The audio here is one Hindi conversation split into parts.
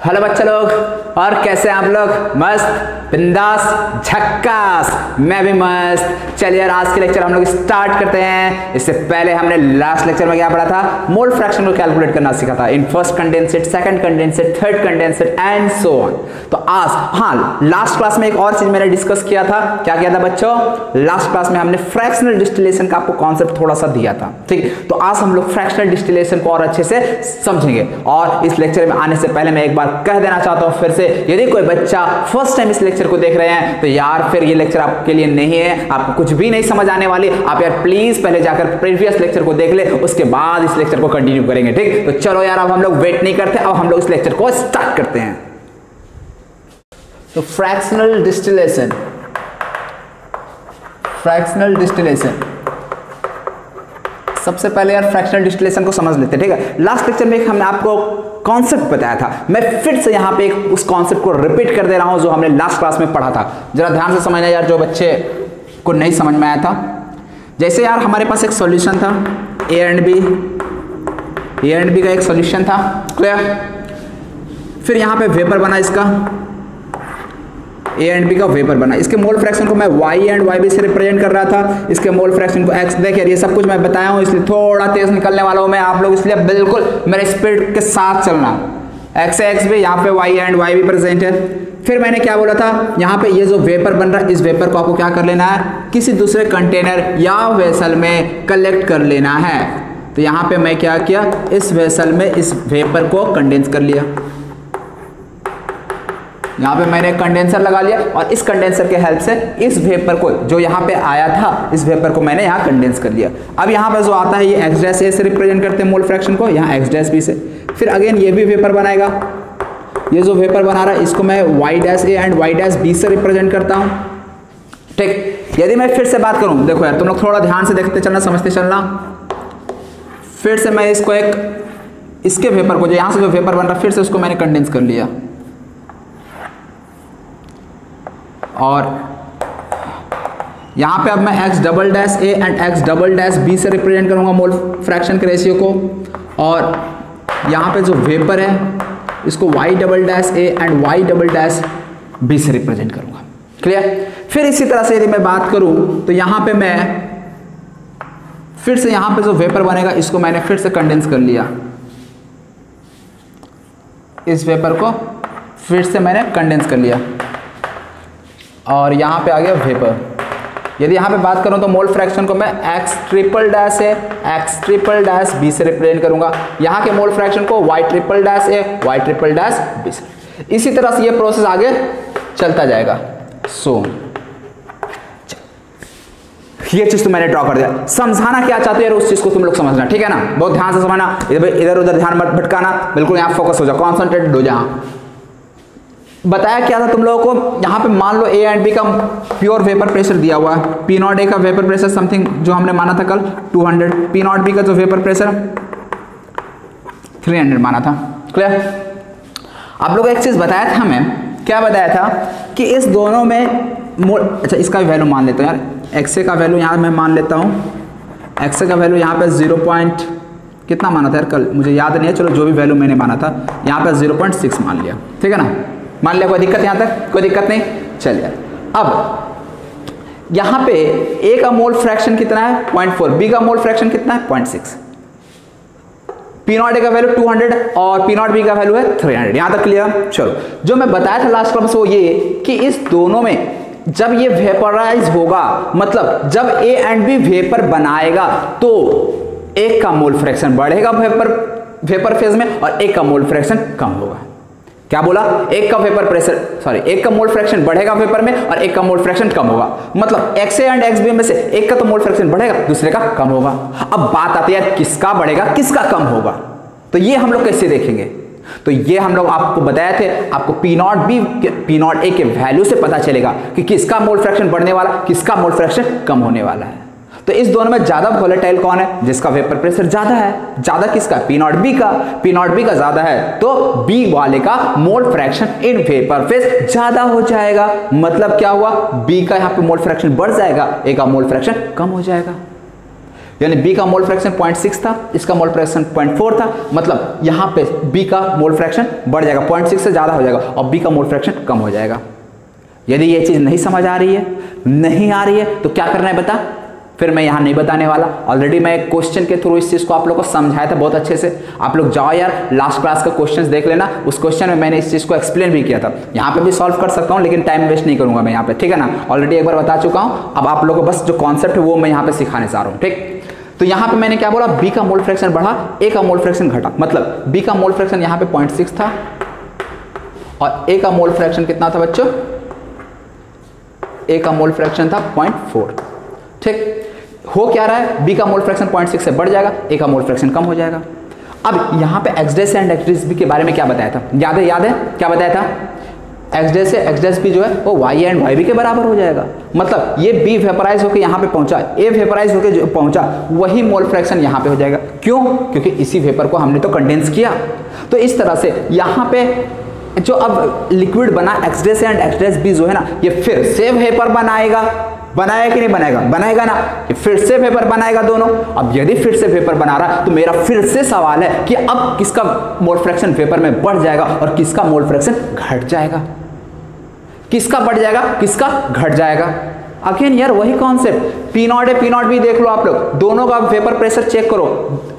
हेलो बच्चे लोग, और कैसे हैं आप लोग? मस्त, बिंदास, झक्कास। मैं भी मस्त। चलिए यार, आज के लेक्चर हम लोग स्टार्ट करते हैं। इससे पहले हमने लास्ट लेक्चर में क्या पढ़ा था? मोल फ्रैक्शन को कैलकुलेट करना सीखा था in first condensate, second condensate, third condensate and so on. तो आज लास्ट क्लास में एक और चीज मैंने डिस्कस किया था। क्या किया था बच्चों? लास्ट क्लास में हमने फ्रैक्शनल डिस्टिलेशन का आपको कॉन्सेप्ट थोड़ा सा दिया था, ठीक। तो आज हम लोग फ्रैक्शनल डिस्टिलेशन को और अच्छे से समझेंगे। और इस लेक्चर में आने से पहले मैं एक बार कह देना चाहता हूं फिर से, यदि कोई बच्चा फर्स्ट टाइम इस लेक्चर को देख रहे हैं तो यार फिर ये लेक्चर आपके लिए नहीं है, आपको कुछ भी नहीं समझ आने वाली। आप यार प्लीज पहले जाकर प्रीवियस लेक्चर को देख ले, उसके बाद इस लेक्चर को कंटिन्यू करेंगे, ठीक। तो चलो यार, अब हम लोग वेट नहीं करते, अब हम लोग इस लेक्चर को स्टार्ट करते हैं। तो फ्रैक्शनल डिस्टिलेशन, फ्रैक्शनल डिस्टिलेशन, सबसे पहले यार फ्रैक्शनल डिस्टिलेशन को समझ लेते हैं, ठीक है। लास्ट लेक्चर में हमने आपको कॉन्सेप्ट बताया था, मैं फिर से यहां पे उस कॉन्सेप्ट को रिपीट कर दे रहा हूं जो हमने लास्ट क्लास में पढ़ा था। जरा ध्यान से समझना यार, जो बच्चे को नहीं समझ में आया था। जैसे यार हमारे पास एक सॉल्यूशन था ए एंड बी का एक सॉल्यूशन था, क्लियर। फिर यहां पे वेपर बना, इसका ए एंड बी का वेपर बना। इसके मोल फ्रैक्शन को मैं वाई एंड वाई बी से रिप्रेजेंट कर रहा था, इसके मोल फ्रैक्शन को एक्स। देखिए ये सब कुछ मैं बताया हूँ, इसलिए थोड़ा तेज निकलने वाला हूँ मैं, आप लोग इसलिए बिल्कुल मेरे स्पीड के साथ चलना। एक्स है एक्स भी, यहाँ पे वाई एंड वाई भी प्रेजेंट है। फिर मैंने क्या बोला था, यहाँ पे ये जो वेपर बन रहा है, इस वेपर को आपको क्या कर लेना है, किसी दूसरे कंटेनर या वेसल में कलेक्ट कर लेना है। तो यहाँ पे मैं क्या किया, इस वेसल में इस वेपर को कंडेंस कर लिया। यहाँ पे मैंने कंडेंसर लगा लिया और इस कंडेंसर के हेल्प से इस वेपर को, जो यहाँ पे आया था, इस वेपर को मैंने यहाँ कंडेंस कर लिया। अब यहाँ पे जो आता है ये एक्स डैश ए से रिप्रेजेंट करते हैं मोल फ्रैक्शन को, यहाँ एक्स डैश बी से। फिर अगेन ये भी वेपर बनाएगा, ये जो वेपर बना रहा है इसको मैं Y dash A and Y dash B से रिप्रेजेंट करता हूँ, ठीक। यदि मैं फिर से बात करूँ, देखो यार तुम लोग थोड़ा ध्यान से देखते चलना, समझते चलना। फिर से मैं इसको इसके वेपर को, जो यहाँ से जो वेपर बन रहा है, फिर से उसको मैंने कंडेंस कर लिया। और यहां पे अब मैं X double dash A and X double dash B से रिप्रेजेंट करूंगा मोल फ्रैक्शन के रेशियो को। और यहां पे जो वेपर है इसको Y double dash A and Y double dash B से रिप्रेजेंट करूंगा, क्लियर। फिर इसी तरह से यदि मैं बात करूं तो यहां पे मैं फिर से यहां पे जो वेपर बनेगा इसको मैंने फिर से कंडेंस कर लिया, इस वेपर को फिर से मैंने कंडेंस कर लिया और यहाँ पे आ गया वेपर। यदि यहाँ पे बात करूँ तो मोल फ्रैक्शन को मैं एक्स ट्रिपल डैश ए एक्स ट्रिपल डैश बी से रिप्रेजेंट करूंगा। यहाँ के मोल फ्रैक्शन को वाई ट्रिपल डैश ए वाई ट्रिपल डैश बी से। इसी तरह से ये प्रोसेस आगे चलता जाएगा। ये चीज तो मैंने ड्रॉ कर दिया। समझाना क्या चाहते हैं उस चीज को तुम लोग समझना, ठीक है ना। बहुत ध्यान से समझना, इधर उधर ध्यान मत भटकाना, बिल्कुल यहाँ फोकस हो जाओ, कॉन्सेंट्रेटेड हो जाओ। बताया क्या था तुम लोगों को, यहाँ पे मान लो ए एंड बी का प्योर वेपर प्रेशर दिया हुआ है। पी नॉट ए का वेपर प्रेशर समथिंग जो हमने माना था कल 200, पी नॉट बी का जो वेपर प्रेशर 300 माना था, क्लियर। आप लोग एक चीज बताया था, मैं क्या बताया था कि इस दोनों में अच्छा इसका भी वैल्यू मान लेता हूँ यार। एक्स का वैल्यू यहाँ मैं मान लेता हूँ, एक्स का वैल्यू यहाँ पे 0. कितना माना था यार कल, मुझे याद नहीं है। चलो जो भी वैल्यू मैंने माना था यहाँ पे 0.6 मान लिया, ठीक है ना। मान लिया, कोई दिक्कत यहाँ तक, कोई दिक्कत नहीं। चलिए अब यहाँ पे ए का मोल फ्रैक्शन कितना है 0.4, बी का मोल फ्रैक्शन कितना है 0.6, पी नॉट ए का वैल्यू 200 और पी नॉट बी का वैल्यू है 300। यहाँ तक क्लियर। चलो, जो मैं बताया था लास्ट क्लास में वो ये कि इस दोनों में जब ये वेपराइज होगा, मतलब जब ए एंड बी वेपर बनाएगा तो एक का मोल फ्रैक्शन बढ़ेगा वेपर फेज में और एक का मोल फ्रैक्शन कम होगा। क्या बोला? एक का मोल फ्रैक्शन बढ़ेगा वेपर में और एक का मोल फ्रैक्शन कम होगा। मतलब X A and X B में से एक का तो मोल फ्रैक्शन बढ़ेगा, दूसरे का कम होगा। अब बात आती है किसका बढ़ेगा किसका कम होगा, तो ये हम लोग कैसे देखेंगे? तो ये हम लोग आपको बताए थे, आपको पी नॉट ए के वैल्यू से पता चलेगा कि किसका मोल फ्रैक्शन बढ़ने वाला, किसका मोल फ्रैक्शन कम होने वाला है। तो इस दोनों में ज्यादा वोलेटाइल कौन है? जिसका वेपर प्रेशर ज्यादा है। ज्यादा किसका? पी नॉट बी का ज्यादा है, तो बी वाले का मोल फ्रैक्शन इन वेपर फेज ज्यादा हो जाएगा। मतलब क्या हुआ? बी का यहाँ पे मोल फ्रैक्शन बढ़ जाएगा, ए का मोल फ्रैक्शन कम हो जाएगा। यानी बी का मोल फ्रैक्शन 0.6 था, इसका मोल फ्रैक्शन 0.4 था, मतलब यहाँ पे बी का मोल फ्रैक्शन बढ़ जाएगा, 0.6 से ज़्यादा हो जाएगा और बी का मोल फ्रैक्शन कम हो जाएगा। यदि ये चीज़ नहीं समझ आ रही है, नहीं आ रही है, तो क्या करना है बता, फिर मैं यहाँ नहीं बताने वाला। ऑलरेडी मैं एक क्वेश्चन के थ्रू इस चीज़ को आप लोग को समझाया था बहुत अच्छे से। आप लोग जाओ यार लास्ट क्लास का क्वेश्चंस देख लेना, उस क्वेश्चन में मैंने इस चीज़ को एक्सप्लेन भी किया था। यहाँ पे भी सॉल्व कर सकता हूँ लेकिन टाइम वेस्ट नहीं करूँगा मैं यहाँ पे, ठीक है ना। ऑलरेडी एक बार बता चुका हूँ, अब आप लोग को बस जो कॉन्सेप्ट है वो मैं यहाँ पे सिखाने चाह रहा हूँ, ठीक। तो यहाँ पे मैंने क्या बोला, बी का मोल फ्रैक्शन बढ़ा, ए का मोल फ्रैक्शन घटा, मतलब बी का मोल फ्रैक्शन यहाँ पे 0.6 था और ए का मोल फ्रैक्शन कितना था बच्चों, ए का मोल फ्रैक्शन था 0.4, ठीक। हो क्या रहा है, बी का मोल फ्रैक्शन 0.6 से बढ़ जाएगा, ए का मोल फ्रैक्शन कम हो जाएगा। अब यहाँ पे X dash and X dash B के बारे में क्या बताया था, याद है क्या बताया था, एक्स डैश से एक्स डैश बी जो है वो वाई एंड वाई बी के बराबर हो जाएगा। मतलब ये बी वेपराइज होकर यहाँ पे पहुंचा, ए वेपराइज होकर जो पहुंचा वही मोल फ्रैक्शन यहाँ पे हो जाएगा। क्यों, क्योंकि इसी वेपर को हमने तो कंडेंस किया। तो इस तरह से यहाँ पे जो अब लिक्विड बना X dash and X dash B जो है ना, ये फिर से वेपर बनाएगा कि नहीं बनाएगा, बनाएगा ना, ये फिर से वेपर बनाएगा दोनों। अब यदि फिर से वेपर बना रहा तो मेरा फिर से सवाल है कि अब किसका मोल फ्रैक्शन वेपर में बढ़ जाएगा और किसका मोल फ्रैक्शन घट जाएगा, किसका बढ़ जाएगा किसका घट जाएगा। अगेन यार वही कॉन्सेप्ट, पी नॉट है पी नॉट भी देख लो आप लोग, दोनों का वेपर प्रेशर चेक करो,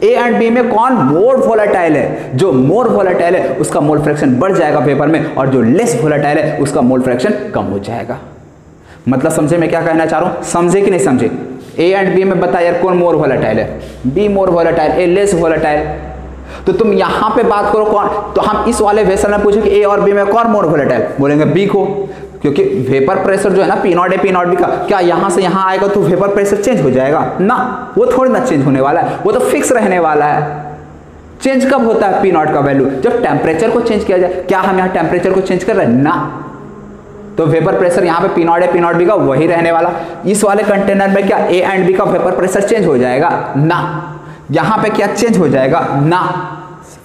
ए एंड बी में कौन मोर वोलेटाइल है, जो मोर वोलेटाइल है उसका मोल फ्रैक्शन बढ़ जाएगा वेपर में और जो लेस वोलेटाइल है उसका मोल फ्रैक्शन कम हो जाएगा। मतलब समझे मैं क्या कहना चाह रहा हूं, समझे कि नहीं समझे। ए एंड बी में बता यार कौन मोर वोलेटाइल है, be more volatile, A less volatile. तो तुम यहां पे बात करो कौन, तो हम इस वाले वेसल में पूछे कि ए और बी में कौन मोर वोलेटाइल, बोलेंगे बी को, क्योंकि वेपर प्रेशर जो है ना P not A P not B का, क्या यहां से यहां आएगा तो वेपर प्रेशर चेंज हो जाएगा ना, वो थोड़ी ना चेंज होने वाला है, वो तो फिक्स रहने वाला है। चेंज कब होता है पी नॉट का वैल्यू, जब टेम्परेचर को चेंज किया जाए। क्या हम यहाँ टेम्परेचर को चेंज कर रहे हैं ना, तो वेपर प्रेशर यहाँ पे P not A P not B का वही रहने वाला। इस वाले कंटेनर में क्या ए एंड बी का वेपर प्रेशर चेंज हो जाएगा ना, यहाँ पे क्या चेंज हो जाएगा ना,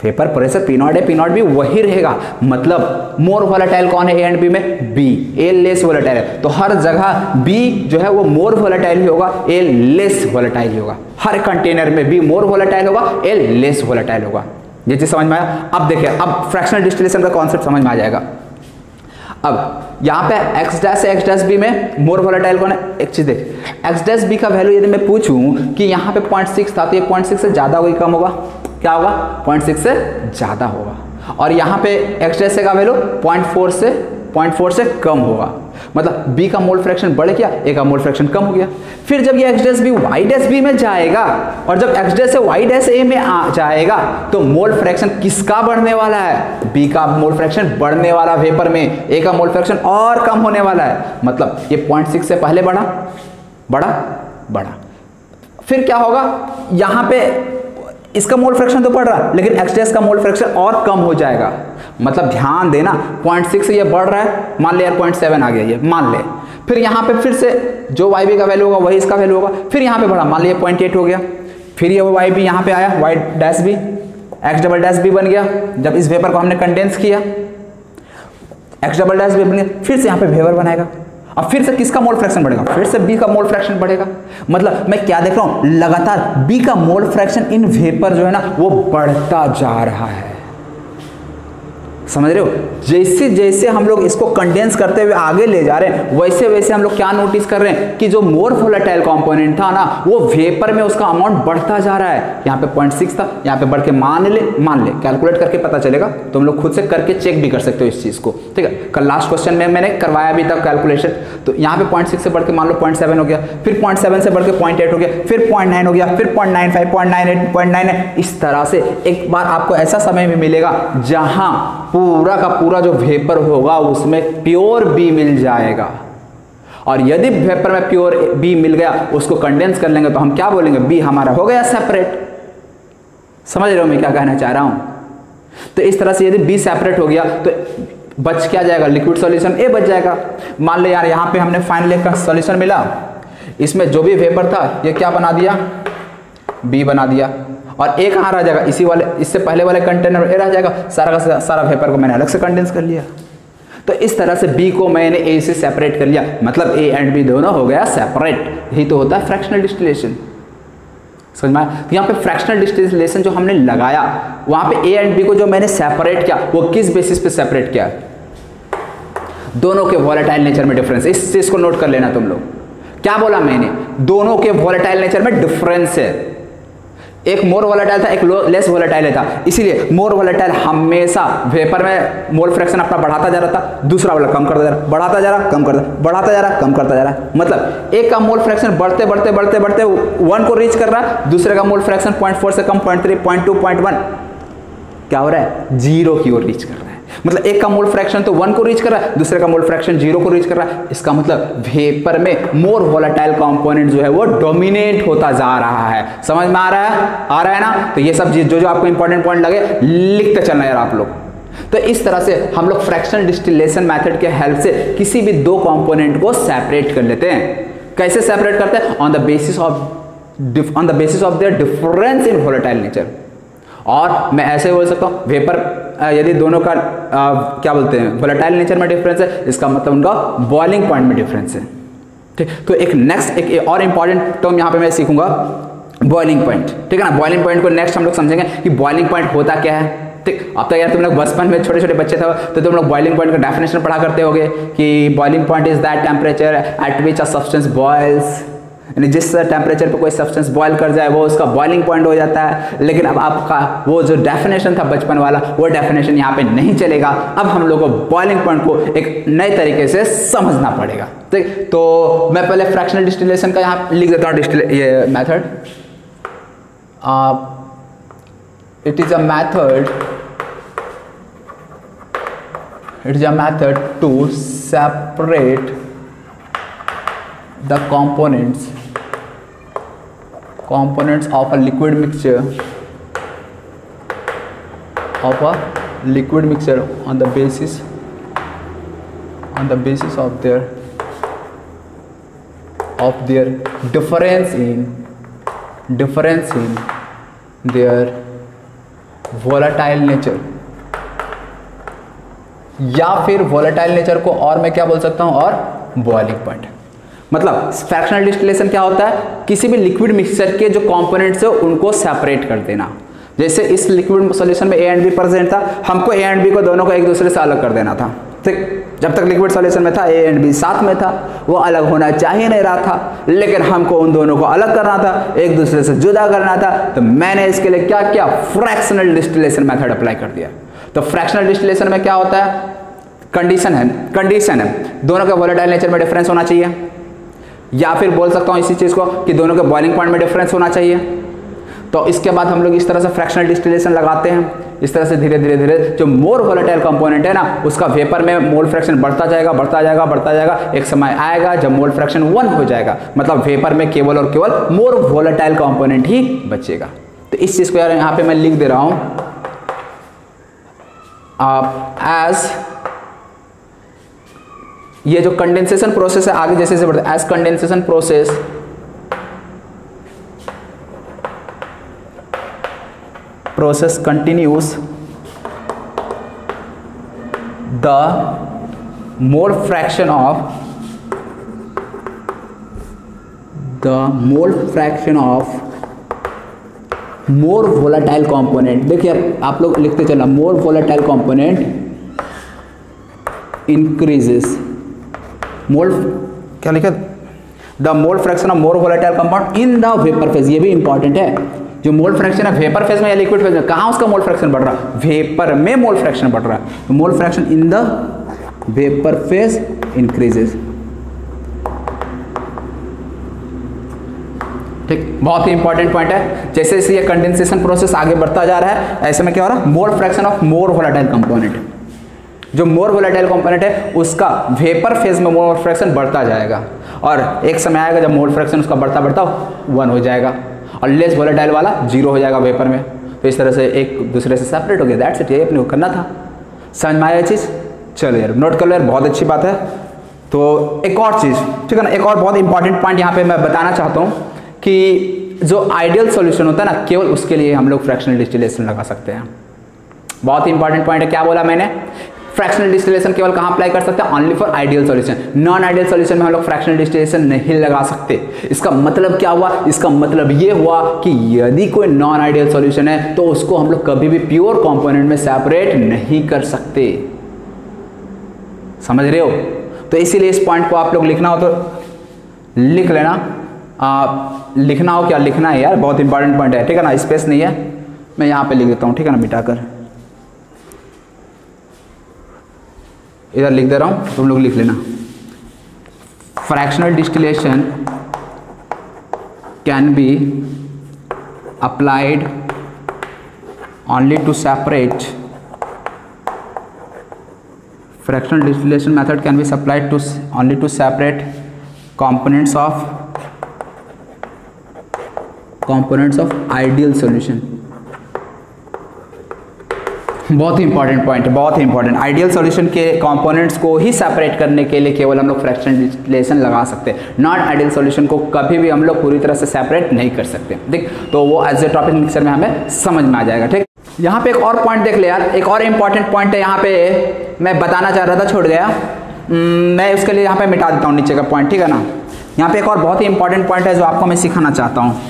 vapour pressure P not A P not B वही रहेगा। मतलब मोर वोलेटाइल कौन है ए एंड बी में, बी, ए लेस वोलेटाइल है, तो हर जगह बी जो है वो मोर वोलेटाइल ही होगा, ए लेस वोलेटाइल ही होगा। हर कंटेनर में बी मोर वोलेटाइल होगा, ए लेस वोलेटाइल होगा। ये चीज समझ में आया। अब देखिए, अब फ्रैक्शनल डिस्टिलेशन का कॉन्सेप्ट समझ में आ जाएगा। अब यहाँ पे एक्स डैश से एक्स डैश बी में मोर वोलेटाइल कौन है, एक चीज देख, एक्स डैश बी का वैल्यू यदि मैं पूछूं कि यहाँ पे 0.6 था तो ये 0.6 से ज्यादा होगा कम होगा, क्या होगा 0.6 से ज्यादा होगा। और यहाँ पे एक्स डैश का वैल्यू 0.4 से कम होगा। मतलब बी का मोल फ्रैक्शन बढ़ गया, ए का मोल फ्रैक्शन कम हो गया। फिर जब ये X dash B Y dash B में जाएगा और जब एक्स डैश से वाई डैश ए में आ जाएगा तो मोल फ्रैक्शन किसका बढ़ने वाला है, बी का मोल फ्रैक्शन बढ़ने वाला वेपर में, ए का मोल फ्रैक्शन और कम होने वाला है। मतलब ये 0.6 से पहले बढ़ा। फिर क्या होगा, यहाँ पे इसका मोल फ्रैक्शन तो बढ़ रहा लेकिन एक्स डैश का मोल फ्रैक्शन और कम हो जाएगा। मतलब ध्यान देना, 0.6 से ये बढ़ रहा है, मान ले यार 0.7 आ गया ये, मान ले। फिर यहाँ पे फिर से जो वाई बी का वैल्यू होगा वही इसका वैल्यू होगा। फिर यहाँ पे बढ़ा, मान लिया 0.8 हो गया। फिर ये वाई बी यहाँ पे आया, Y dash B, X double dash B बन गया। जब इस वेपर को हमने कंडेंस किया, एक्स डबल डैश बी बन गया। फिर से यहाँ पे वेपर बनाएगा। अब फिर से किसका मोल फ्रैक्शन बढ़ेगा, फिर से बी का मोल फ्रैक्शन बढ़ेगा। मतलब मैं क्या देख रहा हूं, लगातार बी का मोल फ्रैक्शन इन वेपर जो है ना वो बढ़ता जा रहा है। समझ रहे हो, जैसे जैसे हम लोग इसको कंडेंस करते हुए आगे ले जा रहे हैं वैसे वैसे हम लोग क्या नोटिस कर रहे हैं कि जो मोर वोलेटाइल कंपोनेंट था ना वो वेपर में उसका अमाउंट बढ़ता जा रहा है। यहाँ पे 0.6 था, यहाँ पे बढ़ के मान ले कैलकुलेट करके पता चलेगा। तो हम लोग खुद से करके चेक भी कर सकते हो इस चीज को, ठीक है। कल लास्ट क्वेश्चन में मैंने करवाया भी था कैलकुलेशन। तो यहाँ पे 0.6 से बढ़ के मान लो 0.7 हो गया, फिर 0.7 से बढ़ के 0.8 हो गया, फिर 0.9 हो गया, फिर 0.95, 0.98, 0.98। इस तरह से एक बार आपको ऐसा समय भी मिलेगा जहां पूरा का पूरा जो वेपर होगा उसमें प्योर बी मिल जाएगा। और यदि वेपर में प्योर बी मिल गया उसको कंडेंस कर लेंगे तो हम क्या बोलेंगे, बी हमारा हो गया सेपरेट। समझ रहे हो मैं क्या कहना चाह रहा हूं। तो इस तरह से यदि बी सेपरेट हो गया तो बच क्या जाएगा, लिक्विड सॉल्यूशन ए बच जाएगा। मान ले यार यहाँ पे हमने फाइनल एक का सॉल्यूशन मिला, इसमें जो भी वेपर था ये क्या बना दिया, बी बना दिया। और ए कहाँ रह जाएगा, इसी वाले, इससे पहले वाले कंटेनर में ए रह जाएगा। सारा का सारा वेपर को मैंने अलग से कंडेंस कर लिया। तो इस तरह से बी को मैंने ए से सेपरेट कर लिया। मतलब ए एंड बी दोनों हो गया सेपरेट। यही तो होता है फ्रैक्शनल डिस्टिलेशन। समझ में आया? तो यहाँ पे फ्रैक्शनल डिस्टिलेशन जो हमने लगाया वहाँ पे ए एंड बी को जो मैंने सेपरेट किया वो किस बेसिस पे सेपरेट किया? दोनों के वॉलेटाइल नेचर में डिफरेंस। इस चीज को नोट कर लेना तुम लोग। क्या बोला मैंने? दोनों के वॉलेटाइल नेचर में डिफरेंस है। एक मोर वॉलेटाइल था, एक लेस वॉलेटाइल था, इसीलिए मोर वॉलेटाइल हमेशा वेपर में मोल फ्रैक्शन अपना बढ़ाता जा रहा था, दूसरा वाला कम करता जा रहा, बढ़ाता जा रहा, कम करता, बढ़ाता जा रहा, कम करता जा रहा। मतलब एक का मोल फ्रैक्शन बढ़ते बढ़ते बढ़ते बढ़ते 1 को रीच कर रहा, दूसरे का मोल फ्रैक्शन 0.4 से कम 0.3, 0.2, 0.1 क्या हो रहा है? 0 की ओर रीच कर रहा है। मतलब एक का मोल फ्रैक्शन तो 1 को रीच कर रहा है, दूसरे का मोल फ्रैक्शन 0 को रीच कर रहा है। इसका मतलब वेपर में मोर वोलेटाइल कंपोनेंट जो है वो डोमिनेट होता जा रहा है। समझ में आ रहा है? आ रहा है ना? तो ये सब चीज जो आपको इंपॉर्टेंट पॉइंट लगे लिखते चलना यार आप लोग। तो इस तरह से हम लोग फ्रैक्शनल डिस्टिलेशन मेथड के हेल्प से किसी भी दो कंपोनेंट को सेपरेट कर लेते हैं। कैसे सेपरेट करते हैं? On the basis of their difference in volatile nature. और मैं ऐसे बोल सकता हूँ वेपर यदि दोनों का क्या बोलते हैं वोलेटाइल नेचर में डिफरेंस है, इसका मतलब उनका बॉइलिंग पॉइंट में डिफरेंस है। ठीक, तो एक और इंपॉर्टेंट टर्म यहाँ पे मैं सीखूंगा, बॉइलिंग पॉइंट। ठीक है ना? बॉइलिंग पॉइंट को नेक्स्ट हम लोग समझेंगे कि बॉइलिंग पॉइंट होता क्या है। ठीक, अब तक यार तुम लोग बचपन में छोटे छोटे बच्चे थे तो तुम लोग बॉइलिंग पॉइंट का डेफिनेशन पढ़ा करते होगे कि boiling point is that temperature at which a substance boils, यानी जिस टेम्परेचर पे कोई सब्सटेंस बॉयल कर जाए वो उसका बॉइलिंग पॉइंट हो जाता है। लेकिन अब आपका वो जो डेफिनेशन था बचपन वाला वो डेफिनेशन यहाँ पे नहीं चलेगा। अब हम लोगों को बॉइलिंग पॉइंट को एक नए तरीके से समझना पड़ेगा। ठीक, तो मैं पहले फ्रैक्शनल डिस्टिलेशन का यहाँ लिख देता हूँ ये method. It is a method to separate the components of a liquid mixture on the basis of their difference in their volatile nature, या फिर volatile nature को और मैं क्या बोल सकता हूँ, और बॉइलिंग पॉइंट। मतलब फ्रैक्शनल डिस्टिलेशन क्या होता है? किसी भी लिक्विड मिक्सचर के जो कंपोनेंट्स है उनको सेपरेट कर देना। जैसे इस लिक्विड सॉल्यूशन में ए एंड बी प्रेजेंट था, हमको ए एंड बी को दोनों को एक दूसरे से अलग कर देना था। ठीक, जब तक लिक्विड सॉल्यूशन में था ए एंड बी साथ में था, वो अलग होना चाहिए नहीं रहा था, लेकिन हमको उन दोनों को अलग करना था, एक दूसरे से जुदा करना था। तो मैंने इसके लिए क्या किया? फ्रैक्शनल डिस्टिलेशन मेथड अप्लाई कर दिया। तो फ्रैक्शनल डिस्टिलेशन में क्या होता है? कंडीशन है दोनों के वोलेटाइल नेचर में डिफरेंस होना चाहिए, या फिर बोल सकता हूँ इसी चीज को कि दोनों के बॉइलिंग पॉइंट में डिफरेंस होना चाहिए। तो इसके बाद हम लोग इस तरह से फ्रैक्शनल डिस्टिलेशन लगाते हैं। इस तरह से धीरे धीरे जो मोर वोलेटाइल कंपोनेंट है ना उसका वेपर में मोल फ्रैक्शन बढ़ता जाएगा। एक समय आएगा जब मोल फ्रैक्शन 1 हो जाएगा, मतलब वेपर में केवल और केवल मोर वोलेटाइल कंपोनेंट ही बचेगा। तो इस चीज को यार यहाँ पे मैं लिख दे रहा हूँ, एज ये जो कंडेंसेशन प्रोसेस है आगे जैसे बढ़ता है, as condensation process continues, the mole fraction of more volatile component, देखिए आप लोग लिखते चलना, more volatile component increases, mole क्या लिखा? The mole fraction of more volatile compound in the vapour phase. ये भी इंपॉर्टेंट है, जो मोल फ्रैक्शन है वेपर फेज में या लिक्विड फेज में, कहाँ उसका मोल फ्रैक्शन बढ़ रहा है? वेपर में मोल फ्रैक्शन बढ़ रहा है। तो मोल fraction in the vapour phase increases. ठीक, बहुत ही इंपॉर्टेंट पॉइंट है। जैसे जैसे ये कंडेंसेशन प्रोसेस आगे बढ़ता जा रहा है ऐसे में क्या हो रहा है? मोल fraction of more volatile component, जो मोर वोलेटाइल कंपोनेंट है उसका वेपर फेज में मोल फ्रैक्शन बढ़ता जाएगा, और एक समय आएगा जब मोल फ्रैक्शन उसका बढ़ता 1 हो जाएगा, और लेस वोलेटाइल वाला 0 हो जाएगा वेपर में। तो इस तरह से एक दूसरे से सेपरेट हो गया। दैट्स इट, ये अपने को करना था। समझ में आया चीज़? चलो यार नोट कर लो यार, बहुत अच्छी बात है। तो एक और चीज़, ठीक है ना, एक और बहुत इंपॉर्टेंट पॉइंट यहाँ पे मैं बताना चाहता हूँ कि जो आइडियल सॉल्यूशन होता है ना केवल उसके लिए हम लोग फ्रैक्शनल डिस्टिलेशन लगा सकते हैं। बहुत ही इंपॉर्टेंट पॉइंट है। क्या बोला मैंने? फ्रैक्शनल डिस्टिलेशन केवल कहां अप्लाई कर सकते हैं? Only for ideal solution. Non ideal solution में हम लोग फ्रैक्शनल डिस्टिलेशन नहीं लगा सकते। इसका मतलब क्या हुआ? इसका मतलब ये हुआ कि यदि कोई नॉन आइडियल सॉल्यूशन है तो उसको हम लोग कभी भी प्योर कंपोनेंट में सेपरेट नहीं कर सकते। समझ रहे हो? तो इसीलिए इस पॉइंट को आप लोग लिखना हो तो लिख लेना। लिखना हो क्या लिखना है यार, बहुत इंपॉर्टेंट पॉइंट है, ठीक है ना, स्पेस नहीं है, मैं यहां पे लिख देता हूं, ठीक है ना, मिटाकर इधर लिख दे रहा हूं, तुम लोग लिख लेना। Fractional distillation can be applied only to separate fractional distillation method can be applied to only to separate components of ideal solution। बहुत ही इंपॉर्टेंट पॉइंट है, बहुत ही इंपॉर्टेंट। आइडियल सॉल्यूशन के कंपोनेंट्स को ही सेपरेट करने के लिए केवल हम लोग फ्रैक्शनल डिस्टिलेशन लगा सकते हैं। नॉन आइडियल सॉल्यूशन को कभी भी हम लोग पूरी तरह से सेपरेट नहीं कर सकते, ठीक। तो वो एज ए टॉपिक मिक्सर में हमें समझ में आ जाएगा, ठीक। यहाँ पे एक और पॉइंट देख ले यार, एक और इंपॉर्टेंट पॉइंट है यहाँ पे, मैं बताना चाह रहा था छूट गया, मैं उसके लिए यहाँ पे मिटा देता हूँ नीचे का पॉइंट, ठीक है ना। यहाँ पे एक और बहुत ही इंपॉर्टेंट पॉइंट है जो आपको मैं सिखाना चाहता हूँ,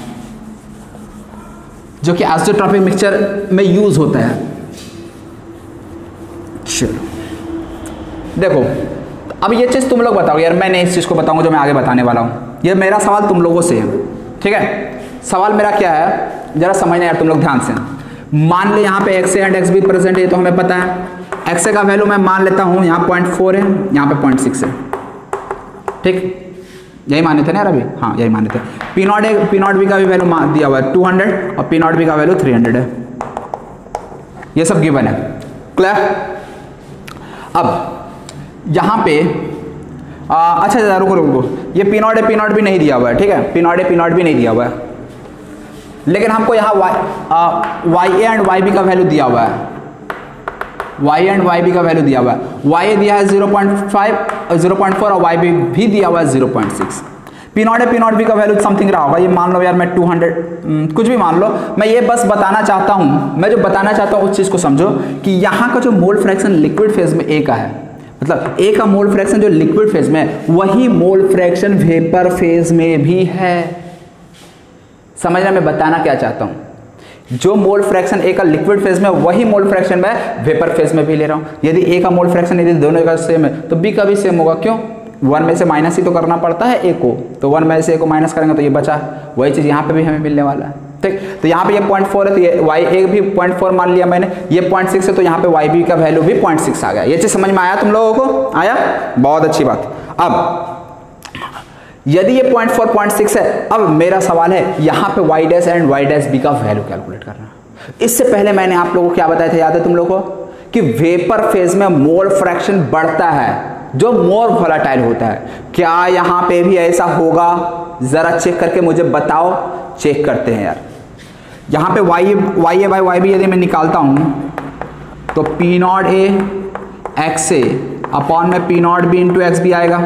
जो कि आइसोट्रोपिक मिक्सचर में यूज होता है। चलो देखो, अब ये चीज तुम लोग बताओ यार, मैं नहीं इस चीज को बताऊंगा जो मैं आगे बताने वाला हूँ। ये मेरा सवाल तुम लोगों से है, ठीक है। सवाल मेरा क्या है, जरा समझना यार तुम लोग ध्यान से। मान ले यहाँ पे x A and X be present है, तो हमें पता है एक्स ए का वैल्यू मैं मान लेता हूँ यहाँ 0.4 है, यहाँ पे 0.6 है, ठीक। यही माने थे ना यार अभी, हाँ यही माने थे। पी नॉट बी का भी वैल्यू दिया हुआ है 200 और पी नॉट बी का वैल्यू 300 है, ये सब गिवन है, क्लियर। अब यहाँ पे अच्छा रुको, ये पी नॉट भी नहीं दिया हुआ है, ठीक है, पी नॉट भी नहीं दिया हुआ है, लेकिन हमको यहाँ Y A and Y B का वैल्यू दिया हुआ है, वाई एंड वाई बी का वैल्यू दिया हुआ है। वाई ए दिया है 0.5 0.4 और वाई बी भी दिया हुआ है 0.6। पी नॉट बी का वैल्यू समथिंग रहा होगा, ये मान लो यार मैं 200 कुछ भी मान लो। मैं ये बस बताना चाहता हूँ, मैं जो बताना चाहता हूँ उस चीज़ को समझो कि यहाँ का जो मोल फ्रैक्शन लिक्विड फेज में ए का है, मतलब ए का मोल फ्रैक्शन जो लिक्विड फेज में है वही मोल फ्रैक्शन वेपर फेज में भी है। समझना मैं बताना क्या चाहता हूँ, जो मोल फ्रैक्शन ए का लिक्विड फेज में वही मोल फ्रैक्शन मैं वेपर फेज में भी ले रहा हूँ। यदि ए का मोल फ्रैक्शन यदि दोनों का सेम है तो बी का भी सेम होगा, क्यों? 1 में से माइनस ही तो करना पड़ता है ए को, तो 1 में से ए को माइनस करेंगे तो ये बचा, वही चीज़ यहाँ पे भी हमें मिलने वाला है, ठीक। तो यहाँ पे ये 0.4 है तो ये वाई ए भी 0.4 मान लिया मैंने, ये 0.6 है तो यहाँ पे वाई बी का वैल्यू भी 0.6 आ गया। ये चीज़ समझ में आया तुम लोगों को? आया, बहुत अच्छी बात। अब यदि ये 0.4 0.6 है, अब मेरा सवाल है यहाँ पे Y dash and Y dash B का वैल्यू कैलकुलेट करना। इससे पहले मैंने आप लोगों को क्या बताया था, याद है तुम लोगों को, कि वेपर फेज में मोल फ्रैक्शन बढ़ता है जो मोर वोलेटाइल होता है। क्या यहाँ पे भी ऐसा होगा? जरा चेक करके मुझे बताओ। चेक करते हैं यार, यहाँ पे Y A by Y B यदि मैं निकालता हूँ तो P not A X A upon में P not B into X B आएगा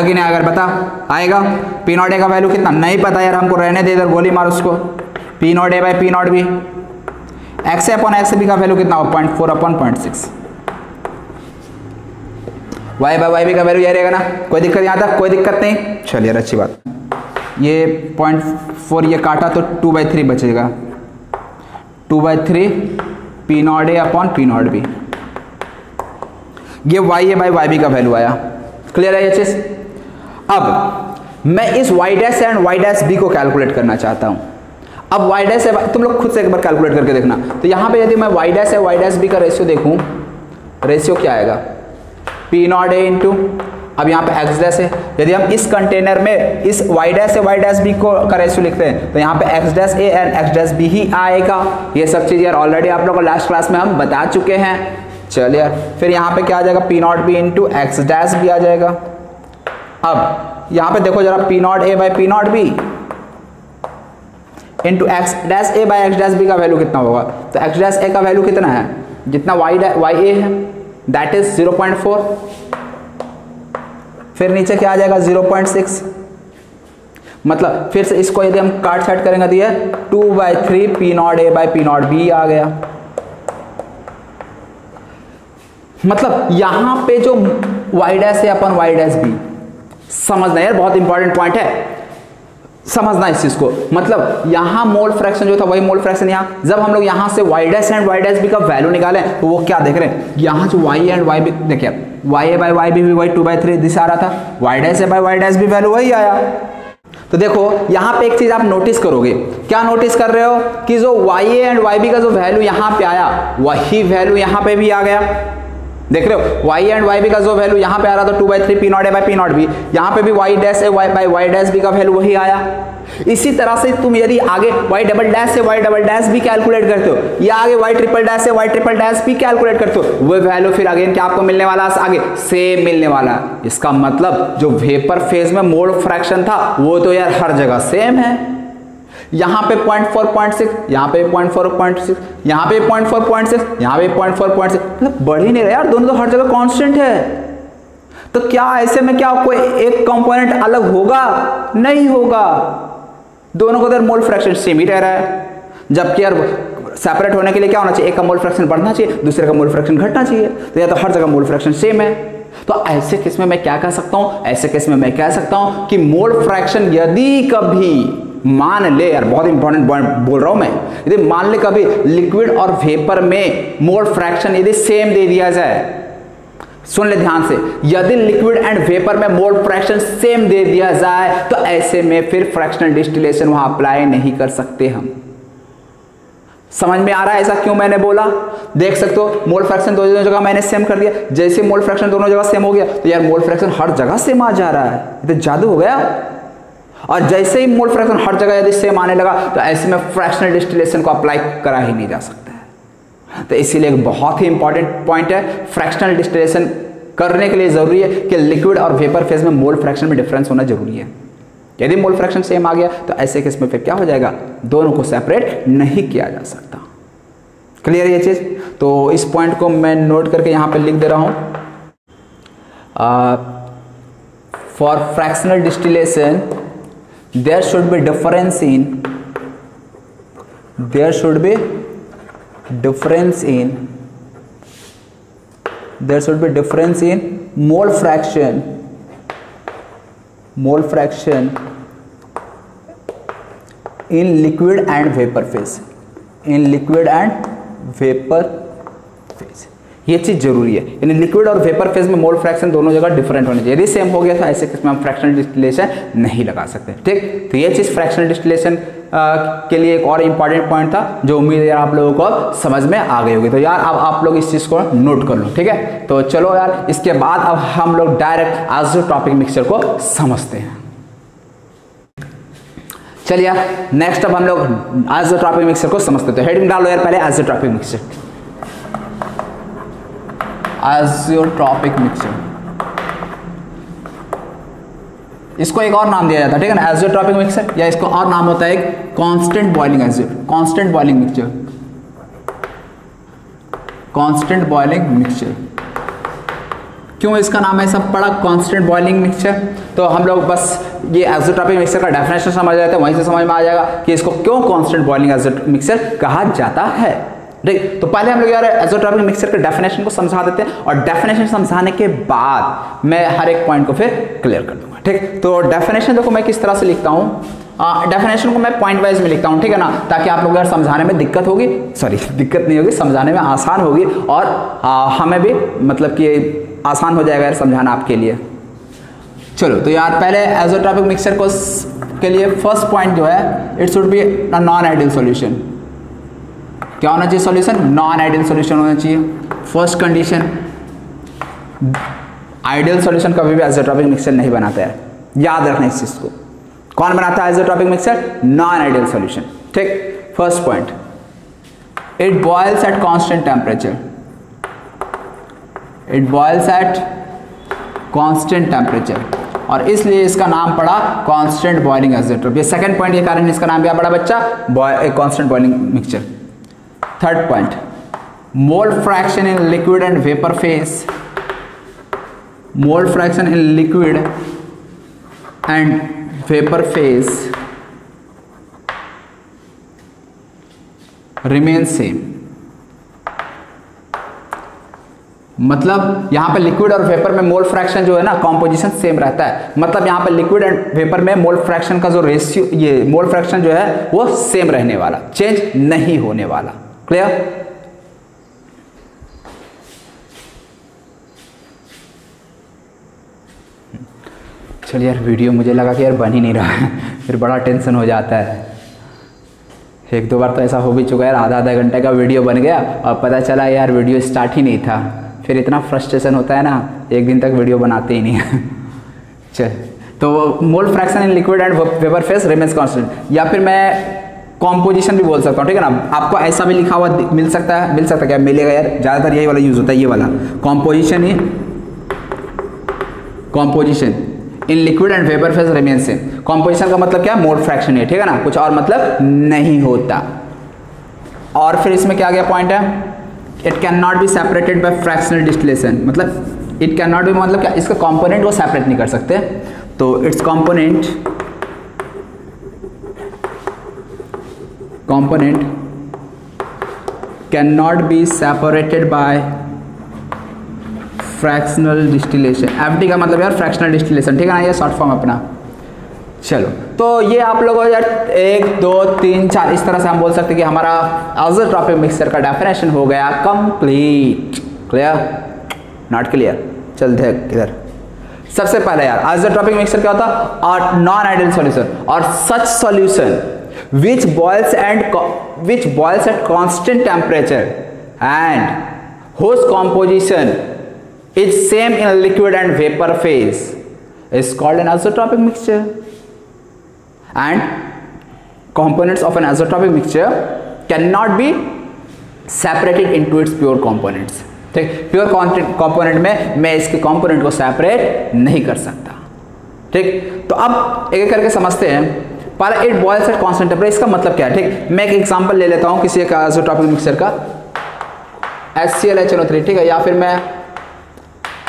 कि नहीं आएगा? बता, आएगा। पी नॉट ए का वैल्यू कितना नहीं पता यार, हमको रहने दे, इधर गोली मार उसको। P not A by P not B, X A upon X B का वैल्यू कितना होगा? 0.4 upon 0.6। Y by Y B का वैल्यू यह रहेगा ना, कोई दिक्कत यहाँ तक? कोई दिक्कत नहीं, चलिए यार अच्छी बात। ये 0.4 ये काटा तो 2/3 बचेगा, 2/3 P not A upon P not B, ये Y A by Y B का वैल्यू आया। क्लियर है ये चीज? अब मैं इस Y dash and Y dash B को कैलकुलेट करना चाहता हूं। अब वाई डैश है, तुम लोग खुद से एक बार कैलकुलेट करके देखना। तो यहां पे यदि मैं वाई डैश है वाई डैश बी का रेशियो देखूं, रेशियो क्या आएगा? पी नॉट ए इंटू, अब यहाँ पे एक्स डैश है, यदि हम इस कंटेनर में इस वाई डैश से वाई डैश बी को का रेशियो लिखते हैं तो यहाँ पे X dash A and X dash B ही आएगा। ये सब चीज यार ऑलरेडी आप लोग को लास्ट क्लास में हम बता चुके हैं। चलिए यार, फिर यहाँ पे क्या आ जाएगा? P not B into X dash B आ जाएगा। अब यहाँ पे देखो जरा, P not A by P not B into X dash A by X dash B का वैल्यू कितना होगा? तो एक्स डैश ए का वैल्यू कितना है? जितना वाई ए है, दैट इज 0.4। फिर नीचे क्या आ जाएगा? 0.6। मतलब फिर से इसको यदि हम काट छाट करेंगे तो ये 2/3 P not A by P not B आ गया। मतलब यहां पे जो y डैश है अपन y डैश भी समझना यार, बहुत इंपॉर्टेंट पॉइंट है, समझना इस चीज को। मतलब यहां मोल फ्रैक्शन जो था वही मोल फ्रैक्शन यहां, जब हम लोग यहां से y dash and y dash B का वैल्यू निकाले तो वो क्या देख रहे हैं, यहां जो y एंड y बी देखिए, y a by y B भी वही 2/3 दिस आ रहा था, y dash a by y dash B value वही आया। तो देखो यहां पे एक चीज आप नोटिस करोगे, क्या नोटिस कर रहे हो कि जो y a and y B का जो वैल्यू यहां पे आया वही वैल्यू यहां पे भी आ गया। देख रहे हो y एंड y बी का जो वैल्यू यहां पे आ रहा था 2/3 p not a by p not B, यहां पे भी y dash a by y dash B का वैल्यू वही आया। इसी तरह से तुम यदि आगे y डबल डैश से y डबल डैश भी कैलकुलेट करते हो या आगे y ट्रिपल डैश से y ट्रिपल डैश भी कैलकुलेट करते हो, वो वैल्यू फिर अगेन क्या आपको मिलने वाला है, आगे सेम मिलने वाला है। इसका मतलब जो वेपर फेज में मोल फ्रैक्शन था वो तो यार हर जगह सेम है। यहां पे 0.4.6, यहां पे 0.4.6, यहां पे 0.4.6, यहां पे 0.4.6, मतलब बढ़ ही नहीं रहा यार, दोनों तो हर जगह कांस्टेंट है। तो क्या ऐसे में क्या कोई एक कंपोनेंट अलग होगा, नहीं होगा, दोनों का इधर मोल फ्रैक्शन सेम ही रह रहा है। जबकि यार सेपरेट होने के लिए क्या होना चाहिए, एक का मोल फ्रैक्शन बढ़ना चाहिए, दूसरे का मोल फ्रैक्शन घटना चाहिए। तो या तो हर जगह मोल फ्रैक्शन सेम है। तो ऐसे केस में मैं क्या कह सकता हूं, ऐसे केस में मैं कह सकता हूं कि मोल फ्रैक्शन यदि कभी मान ले, यार बहुत इंपॉर्टेंट बोल रहा हूं मैं, यदि मान ले कभी लिक्विड और वेपर में मोल फ्रैक्शन यदि सेम दे दिया जाए, सुन ले ध्यान से, यदि लिक्विड एंड वेपर में मोल फ्रैक्शन सेम दे दिया जाए तो ऐसे में फिर फ्रैक्शनल डिस्टिलेशन वहां अप्लाई नहीं कर सकते हम। समझ में आ रहा है ऐसा क्यों मैंने बोला? देख सकते हो मोल फ्रैक्शन दोनों जगह मैंने सेम कर दिया, जैसे मोल फ्रैक्शन दोनों जगह सेम हो गया तो यार मोल फ्रैक्शन हर जगह सेम आ जा रहा है, ये तो जादू हो गया। और जैसे ही मोल फ्रैक्शन हर जगह यदि सेम आने लगा तो ऐसे में फ्रैक्शनल डिस्टिलेशन को अप्लाई करा ही नहीं जा सकता है। तो इसीलिए एक बहुत ही इंपॉर्टेंट पॉइंट है, फ्रैक्शनल डिस्टिलेशन करने के लिए जरूरी है कि लिक्विड और वेपर फेज में मोल फ्रैक्शन में डिफरेंस होना जरूरी है। यदि मोल फ्रैक्शन सेम आ गया तो ऐसे केस में फिर क्या हो जाएगा, दोनों को सेपरेट नहीं किया जा सकता। क्लियर ये चीज? तो इस पॉइंट को मैं नोट करके यहां पे लिख दे रहा हूं, for fractional distillation there should be difference in mole fraction in liquid and vapor phase, ये चीज जरूरी है। यानी लिक्विड और वेपर फेज में मोल फ्रैक्शन दोनों जगह डिफरेंट होने चाहिए। यदि सेम हो गया तो ऐसे केस में हम फ्रैक्शनल डिस्टिलेशन नहीं लगा सकते। ठीक, तो ये चीज फ्रैक्शनल डिस्टिलेशन के लिए एक और इंपॉर्टेंट पॉइंट था जो उम्मीद है यार आप लोगों को समझ में आ गई होगी। तो यार अब आप लोग इस चीज को नोट कर लो, ठीक है। तो चलो यार इसके बाद अब हम लोग डायरेक्ट आइसोट्रॉपिक मिक्सचर को समझते हैं। चलिए यार नेक्स्ट अब हम लोग आइसोट्रॉपिक मिक्सचर को समझते हैं। तो हेडिंग डालो यार पहले आइसोट्रॉपिक मिक्सचर, आइसोट्रॉपिक मिक्सचर, इसको एक और नाम दिया जाता है, ठीक है ना, आइसोट्रॉपिक मिक्सचर, या इसको और नाम होता है एक constant boiling mixture, constant boiling mixture. क्यों इसका नाम है सब पड़ा कांस्टेंट बॉइलिंग मिक्सचर? तो हम लोग बस ये आइसोट्रॉपिक मिक्सचर का डेफिनेशन समझ जाते हैं, वहीं से समझ में आ जाएगा कि इसको क्यों कांस्टेंट बॉइलिंग मिक्सचर कहा जाता है। ठीक, तो पहले हम लोग यार आइसोट्रॉपिक मिक्सचर के डेफिनेशन को समझा देते हैं और डेफिनेशन समझाने के बाद मैं हर एक पॉइंट को फिर क्लियर कर दूंगा। ठीक, तो डेफिनेशन देखो मैं किस तरह से लिखता हूँ, डेफिनेशन को मैं पॉइंट वाइज में लिखता हूँ, ठीक है ना, ताकि आप लोग यार समझाने में दिक्कत नहीं होगी, समझाने में आसान होगी और हमें भी मतलब कि आसान हो जाएगा यार समझाना आपके लिए। चलो तो यार पहले आइसोट्रॉपिक मिक्सचर को के लिए फर्स्ट पॉइंट जो है, it should be a non ideal solution. क्या होना चाहिए सॉल्यूशन? नॉन आइडियल सॉल्यूशन होना चाहिए। फर्स्ट कंडीशन, आइडियल सॉल्यूशन कभी भी आइसोट्रॉपिक मिक्सचर नहीं बनाता है, याद रखना इस चीज को। कौन बनाता है isotropic mixture? Non ideal solution. ठीक, first point, it boils at constant temperature, it boils at constant temperature, और इसलिए इसका नाम पड़ा कांस्टेंट बॉइलिंग आइसोटोप। ये सेकंड पॉइंट के कारण इसका नाम क्या पड़ा बच्चा? Constant boiling mixture. Third point, mole fraction in liquid and vapour phase, mole fraction in liquid and vapour phase remain same, मतलब यहाँ पे लिक्विड और वेपर में मोल फ्रैक्शन जो है ना कॉम्पोजिशन सेम रहता है, मतलब यहाँ पे लिक्विड एंड वेपर में मोल फ्रैक्शन का जो रेशियो, ये मोल फ्रैक्शन जो है वो सेम रहने वाला, चेंज नहीं होने वाला। क्लियर? चलिए यार, वीडियो मुझे लगा कि यार बन ही नहीं रहा है, फिर बड़ा टेंशन हो जाता है। एक दो बार तो ऐसा हो भी चुका है, आधा आधा घंटे का वीडियो बन गया और पता चला यार वीडियो स्टार्ट ही नहीं था, फिर इतना फ्रस्ट्रेशन होता है ना, एक दिन तक वीडियो बनाते ही नहीं। चल, तो मोल fraction in liquid and vapour phase remains constant, या फिर मैं कॉम्पोजिशन भी बोल सकता हूँ, ठीक है ना। आपको ऐसा भी लिखा हुआ मिल सकता है क्या? मिलेगा यार, ज़्यादातर यही वाला यूज़ होता है, ये वाला composition he, composition in liquid and vapour phase remain same. Composition का मतलब क्या? मोल फ्रैक्शन है, ठीक है ना, कुछ और मतलब नहीं होता। और फिर इसमें क्या गया पॉइंट है, it can not be separated by fractional distillation, मतलब इट कैन नॉट बी मतलब क्या, इसका कंपोनेंट वो सेपरेट नहीं कर सकते, तो it's component can not be separated by fractional distillation. FD का मतलब यार फ्रैक्शनल डिस्टिलेशन, ठीक है ना, ये शॉर्ट फॉर्म अपना। चलो, तो ये आप लोगों यार 1 2 3 4 इस तरह से हम बोल सकते हैं कि हमारा आइसोट्रोपिक मिक्सचर का डेफिनेशन हो गया कंप्लीट। क्लियर? Not clear? चल देख इधर। सबसे पहले यार आइसोट्रोपिक मिक्सचर क्या होता है? और नॉन आइडियल सॉल्यूशन, और सच solution which boils at constant temperature and whose composition is same in liquid and vapor phase is called an isotropic mixture. And components of an isotropic mixture cannot be separated into its pure components. ठीक, प्योर कंपोनेंट में मैं इसके कंपोनेंट को सेपरेट नहीं कर सकता। ठीक, तो अब एक एक करके समझते हैं। पहले it boils at constant temperature, इसका मतलब क्या है? ठीक, मैं एक एग्जांपल ले लेता हूं किसी एक आइसोट्रोपिक मिक्सचर का, HCl ठीक है, या फिर मैं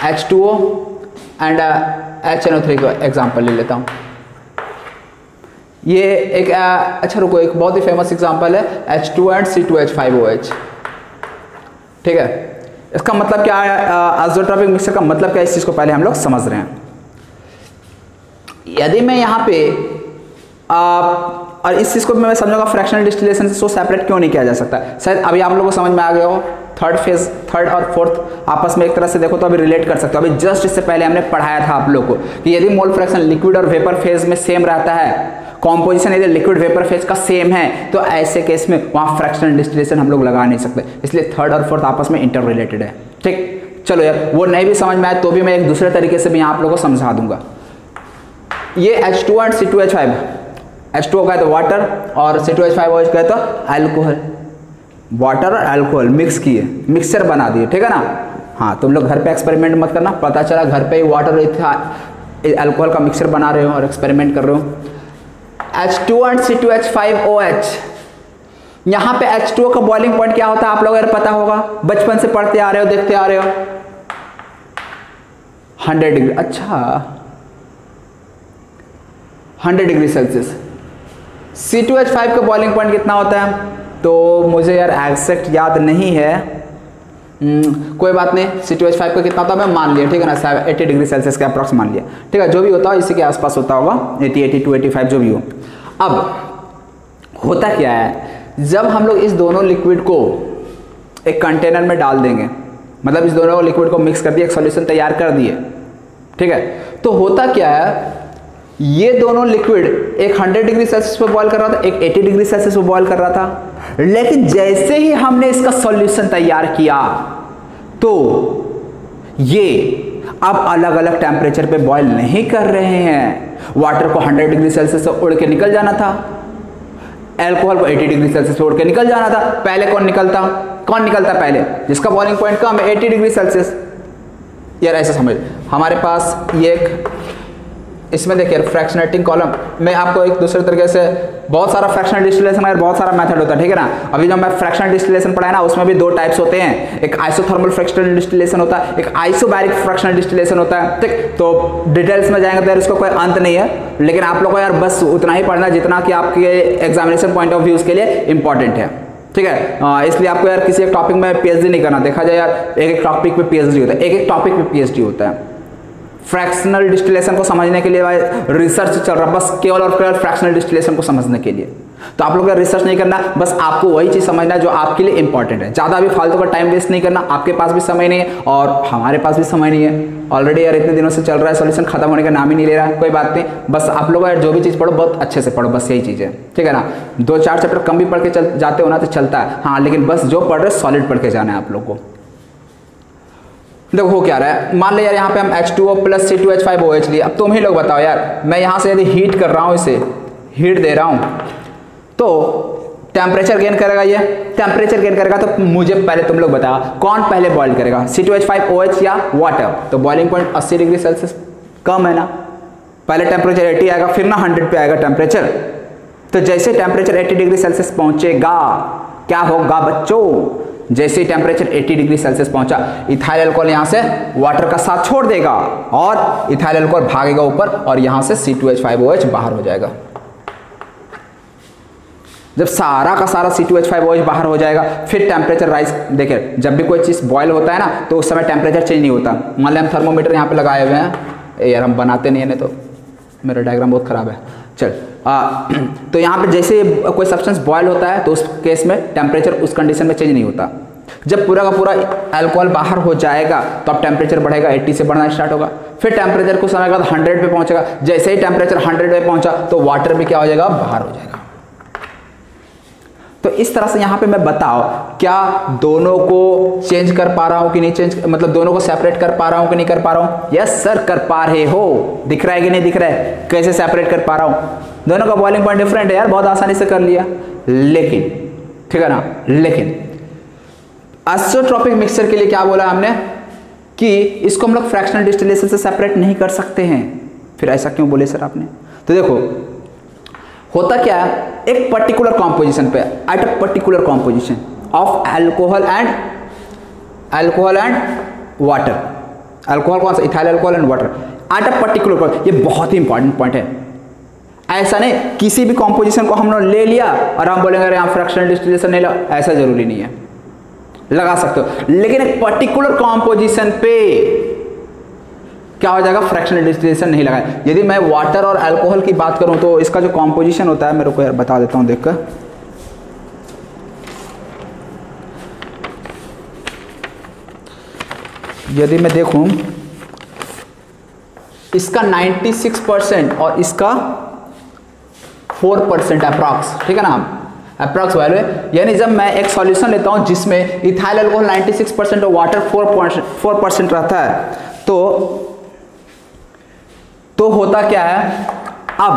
H2O एंड HNO3 का एग्जांपल ले लेता हूं। ये एक अच्छा रुको, एक बहुत ही फेमस एग्जांपल है H2 एंड C2H5OH। ठीक है, इसका मतलब क्या है? आइसोट्रोपिक मिक्सचर का मतलब क्या है, इस चीज को पहले हम लोग समझ रहे हैं। यदि मैं यहाँ पे और इस चीज को मैं समझूंगा फ्रैक्शनल डिस्टिलेशन से, सो सेपरेट क्यों नहीं किया जा सकता, शायद अभी आप लोगों को समझ में आ गया हो। थर्ड और फोर्थ आपस में एक तरह से देखो तो अभी रिलेट कर सकते हो। अभी जस्ट इससे पहले हमने पढ़ाया था आप लोग को कि यदि मोल फ्रैक्शन लिक्विड और वेपर फेज में सेम रहता है, कॉम्पोजिशन यदि लिक्विड वेपर फेज का सेम है, तो ऐसे केस में वहां फ्रैक्शनल डिस्टिलेशन हम लोग लगा नहीं सकते, इसलिए थर्ड और फोर्थ आपस में इंटर रिलेटेड है। ठीक, चलो यार, वो नहीं भी समझ में आए तो भी मैं एक दूसरे तरीके से भी आप लोगों को समझा दूंगा। ये H2 एंड C2H5, H2O का है तो वाटर और C2H5OH का है तो अल्कोहल, वाटर और अल्कोहल मिक्स किए, मिक्सचर बना दिए, ठीक है ना। हाँ, तुम लोग घर पे एक्सपेरिमेंट मत करना, पता चला घर पे ही वाटर और अल्कोहल का मिक्सचर बना रहे हो और एक्सपेरिमेंट कर रहे हो। H2 एंड C2H5OH, यहाँ पे H2O का बॉइलिंग पॉइंट क्या होता है आप लोगों को पता होगा, बचपन से पढ़ते आ रहे हो, देखते आ रहे हो, 100 डिग्री। अच्छा, 100 डिग्री सेल्सियस। C2H5 का बॉइलिंग पॉइंट कितना होता है, तो मुझे यार एग्जैक्ट याद नहीं है, कोई बात नहीं। C2H5 का कितना होता है मैं मान लिया, ठीक है ना, 80 डिग्री सेल्सियस के अप्रॉक्स मान लिया, ठीक है, जो भी होता हो इसी के आसपास होता होगा, 80, 82, 85 जो भी हो। अब होता क्या है, जब हम लोग इस दोनों लिक्विड को एक कंटेनर में डाल देंगे, मतलब इस दोनों लिक्विड को मिक्स कर दिए, एक सॉल्यूशन तैयार कर दिए, ठीक है, तो होता क्या है, ये दोनों लिक्विड एक 100 डिग्री सेल्सियस पे बॉयल कर रहा था, एक 80 डिग्री सेल्सियस पे बॉयल कर रहा था, लेकिन जैसे ही हमने इसका सॉल्यूशन तैयार किया तो ये अब अलग अलग टेम्परेचर पे बॉयल नहीं कर रहे हैं। वाटर को 100 डिग्री सेल्सियस से उड़ के निकल जाना था, अल्कोहल को 80 डिग्री सेल्सियस से उड़ के निकल जाना था। पहले कौन निकलता पहले, जिसका बॉइलिंग पॉइंट कम है 80 डिग्री सेल्सियस। यार ऐसा समझ, हमारे पास ये एक, इसमें देखिए फ्रैक्शनेटिंग कॉलम, मैं आपको एक दूसरे तरीके से, बहुत सारा फ्रैक्शनल डिस्टिलेशन में बहुत सारा मेथड होता है, ठीक है ना। अभी जब मैं फ्रैक्शनल डिस्टिलेशन पढ़ाया ना, उसमें भी 2 टाइप्स होते हैं, एक आइसोथर्मल फ्रैक्शनल डिस्टिलेशन होता है, एक आइसोबैरिक फ्रैक्शनल डिस्टिलेशन होता है। ठीक, तो डिटेल्स में जाएंगे तो यार इसका कोई अंत नहीं है, लेकिन आप लोगों को यार बस उतना ही पढ़ना जितना कि आपके एग्जामिनेशन पॉइंट ऑफ व्यूज के लिए इंपॉर्टेंट है। ठीक है। इसलिए आपको यार किसी एक टॉपिक में पीएचडी नहीं करना, देखा जाए यार एक एक टॉपिक पे पीएचडी होता है, एक एक टॉपिक पे पीएचडी होता है। फ्रैक्शनल डिस्टिलेशन को समझने के लिए भाई रिसर्च चल रहा है, बस केवल और केवल फ्रैक्शनल डिस्टिलेशन को समझने के लिए। तो आप लोग का रिसर्च नहीं करना, बस आपको वही चीज़ समझना है जो आपके लिए इंपॉर्टेंट है। ज़्यादा भी फालतू का टाइम वेस्ट नहीं करना, आपके पास भी समय नहीं है और हमारे पास भी समय नहीं है। ऑलरेडी यार इतने दिनों से चल रहा है, सॉल्यूशन खत्म होने का नाम ही नहीं ले रहा है, कोई बात नहीं। बस आप लोग यार जो भी चीज़ पढ़ो बहुत अच्छे से पढ़ो, बस यही चीज़ है, ठीक है ना। 2-4 चैप्टर कम भी पढ़ के चल जाते हो ना तो चलता है, हाँ, लेकिन बस जो पढ़ रहे सॉलिड पढ़ के जाना है आप लोग को। देखो हो क्या रहा है, मान लो यार यहाँ पे हम H2O + C2H5OH लिए। अब तुम ही लोग बताओ यार, मैं यहाँ से यदि हीट कर रहा हूँ, इसे हीट दे रहा हूँ तो टेम्परेचर गेन करेगा, ये टेम्परेचर गेन करेगा। तो मुझे पहले तुम लोग बताओ कौन पहले बॉइल करेगा, C2H5OH या वाटर। तो बॉइलिंग पॉइंट 80 डिग्री सेल्सियस कम है ना, पहले टेम्परेचर 80 आएगा, फिर ना 100 पे आएगा टेम्परेचर। तो जैसे टेम्परेचर 80 डिग्री सेल्सियस पहुंचेगा क्या होगा बच्चों, जैसे टेम्परेचर 80 डिग्री सेल्सियस पहुंचा, इथाइल अल्कोहल यहां से वाटर का साथ छोड़ देगा और इथाइल अल्कोहल भागेगा ऊपर और यहां से C2H5OH बाहर हो जाएगा। जब सारा का सारा C2H5OH बाहर हो जाएगा, फिर टेम्परेचर राइज। देखिए जब भी कोई चीज़ बॉयल होता है ना तो उस समय टेम्परेचर चेंज नहीं होता। मान लें हम थर्मोमीटर यहाँ पे लगाए हुए हैं, यार हम बनाते नहीं है, नहीं तो मेरा डायग्राम बहुत ख़राब है। चल तो यहाँ पे जैसे कोई सब्सटेंस बॉयल होता है तो उस केस में टेम्परेचर उस कंडीशन में चेंज नहीं होता। जब पूरा का पूरा अल्कोहल बाहर हो जाएगा तो अब टेम्परेचर बढ़ेगा, 80 से बढ़ना स्टार्ट होगा, फिर टेम्परेचर कुछ समय के बाद 100 पे पहुंचेगा। जैसे ही टेम्परेचर 100 पे पहुंचा तो वाटर भी क्या हो जाएगा, बाहर हो जाएगा। तो इस तरह से यहाँ पे मैं बताओ क्या दोनों को चेंज कर पा रहा हूँ कि नहीं चेंज, मतलब दोनों को सेपरेट कर पा रहा हूँ कि नहीं कर पा रहा हूँ। यस सर कर पा रहे हो, दिख रहा है कि नहीं दिख रहा है, कैसे सेपरेट कर पा रहा हूँ। दोनों का बॉइलिंग पॉइंट डिफरेंट है यार, बहुत आसानी से कर लिया। लेकिन ठीक है ना, लेकिन आइसोट्रोपिक मिक्सचर के लिए क्या बोला हमने कि इसको हम लोग फ्रैक्शनल डिस्टिलेशन से सेपरेट नहीं कर सकते हैं। फिर ऐसा क्यों बोले सर आपने, तो देखो होता क्या है, एक पर्टिकुलर कॉम्पोजिशन पे, at a particular composition of alcohol and water, alcohol कौन सा, ethyl alcohol and water, at a particular, ये बहुत ही इंपॉर्टेंट पॉइंट है। ऐसा नहीं किसी भी कॉम्पोजिशन को हम लोग ले लिया और हम बोलेंगे अरे यहाँ फ्रैक्शनल डिस्टिलेशन नहीं लगा, ऐसा जरूरी नहीं है, लगा सकते हो। लेकिन एक पर्टिकुलर कॉम्पोजिशन पे क्या हो जाएगा, फ्रैक्शनल डिस्टिलेशन नहीं लगाए। यदि मैं वाटर और अल्कोहल की बात करूं तो इसका जो कॉम्पोजिशन होता है, मेरे को यार बता देता हूं देखकर। यदि मैं देखूं इसका 96% और इसका 4% अप्रॉक्स, ठीक है ना, अप्रॉक्स वैल्यू है। यानी जब मैं एक सॉल्यूशन लेता हूं जिसमें इथाइल अल्कोहल 96% और वाटर 4% रहता है तो होता क्या है, अब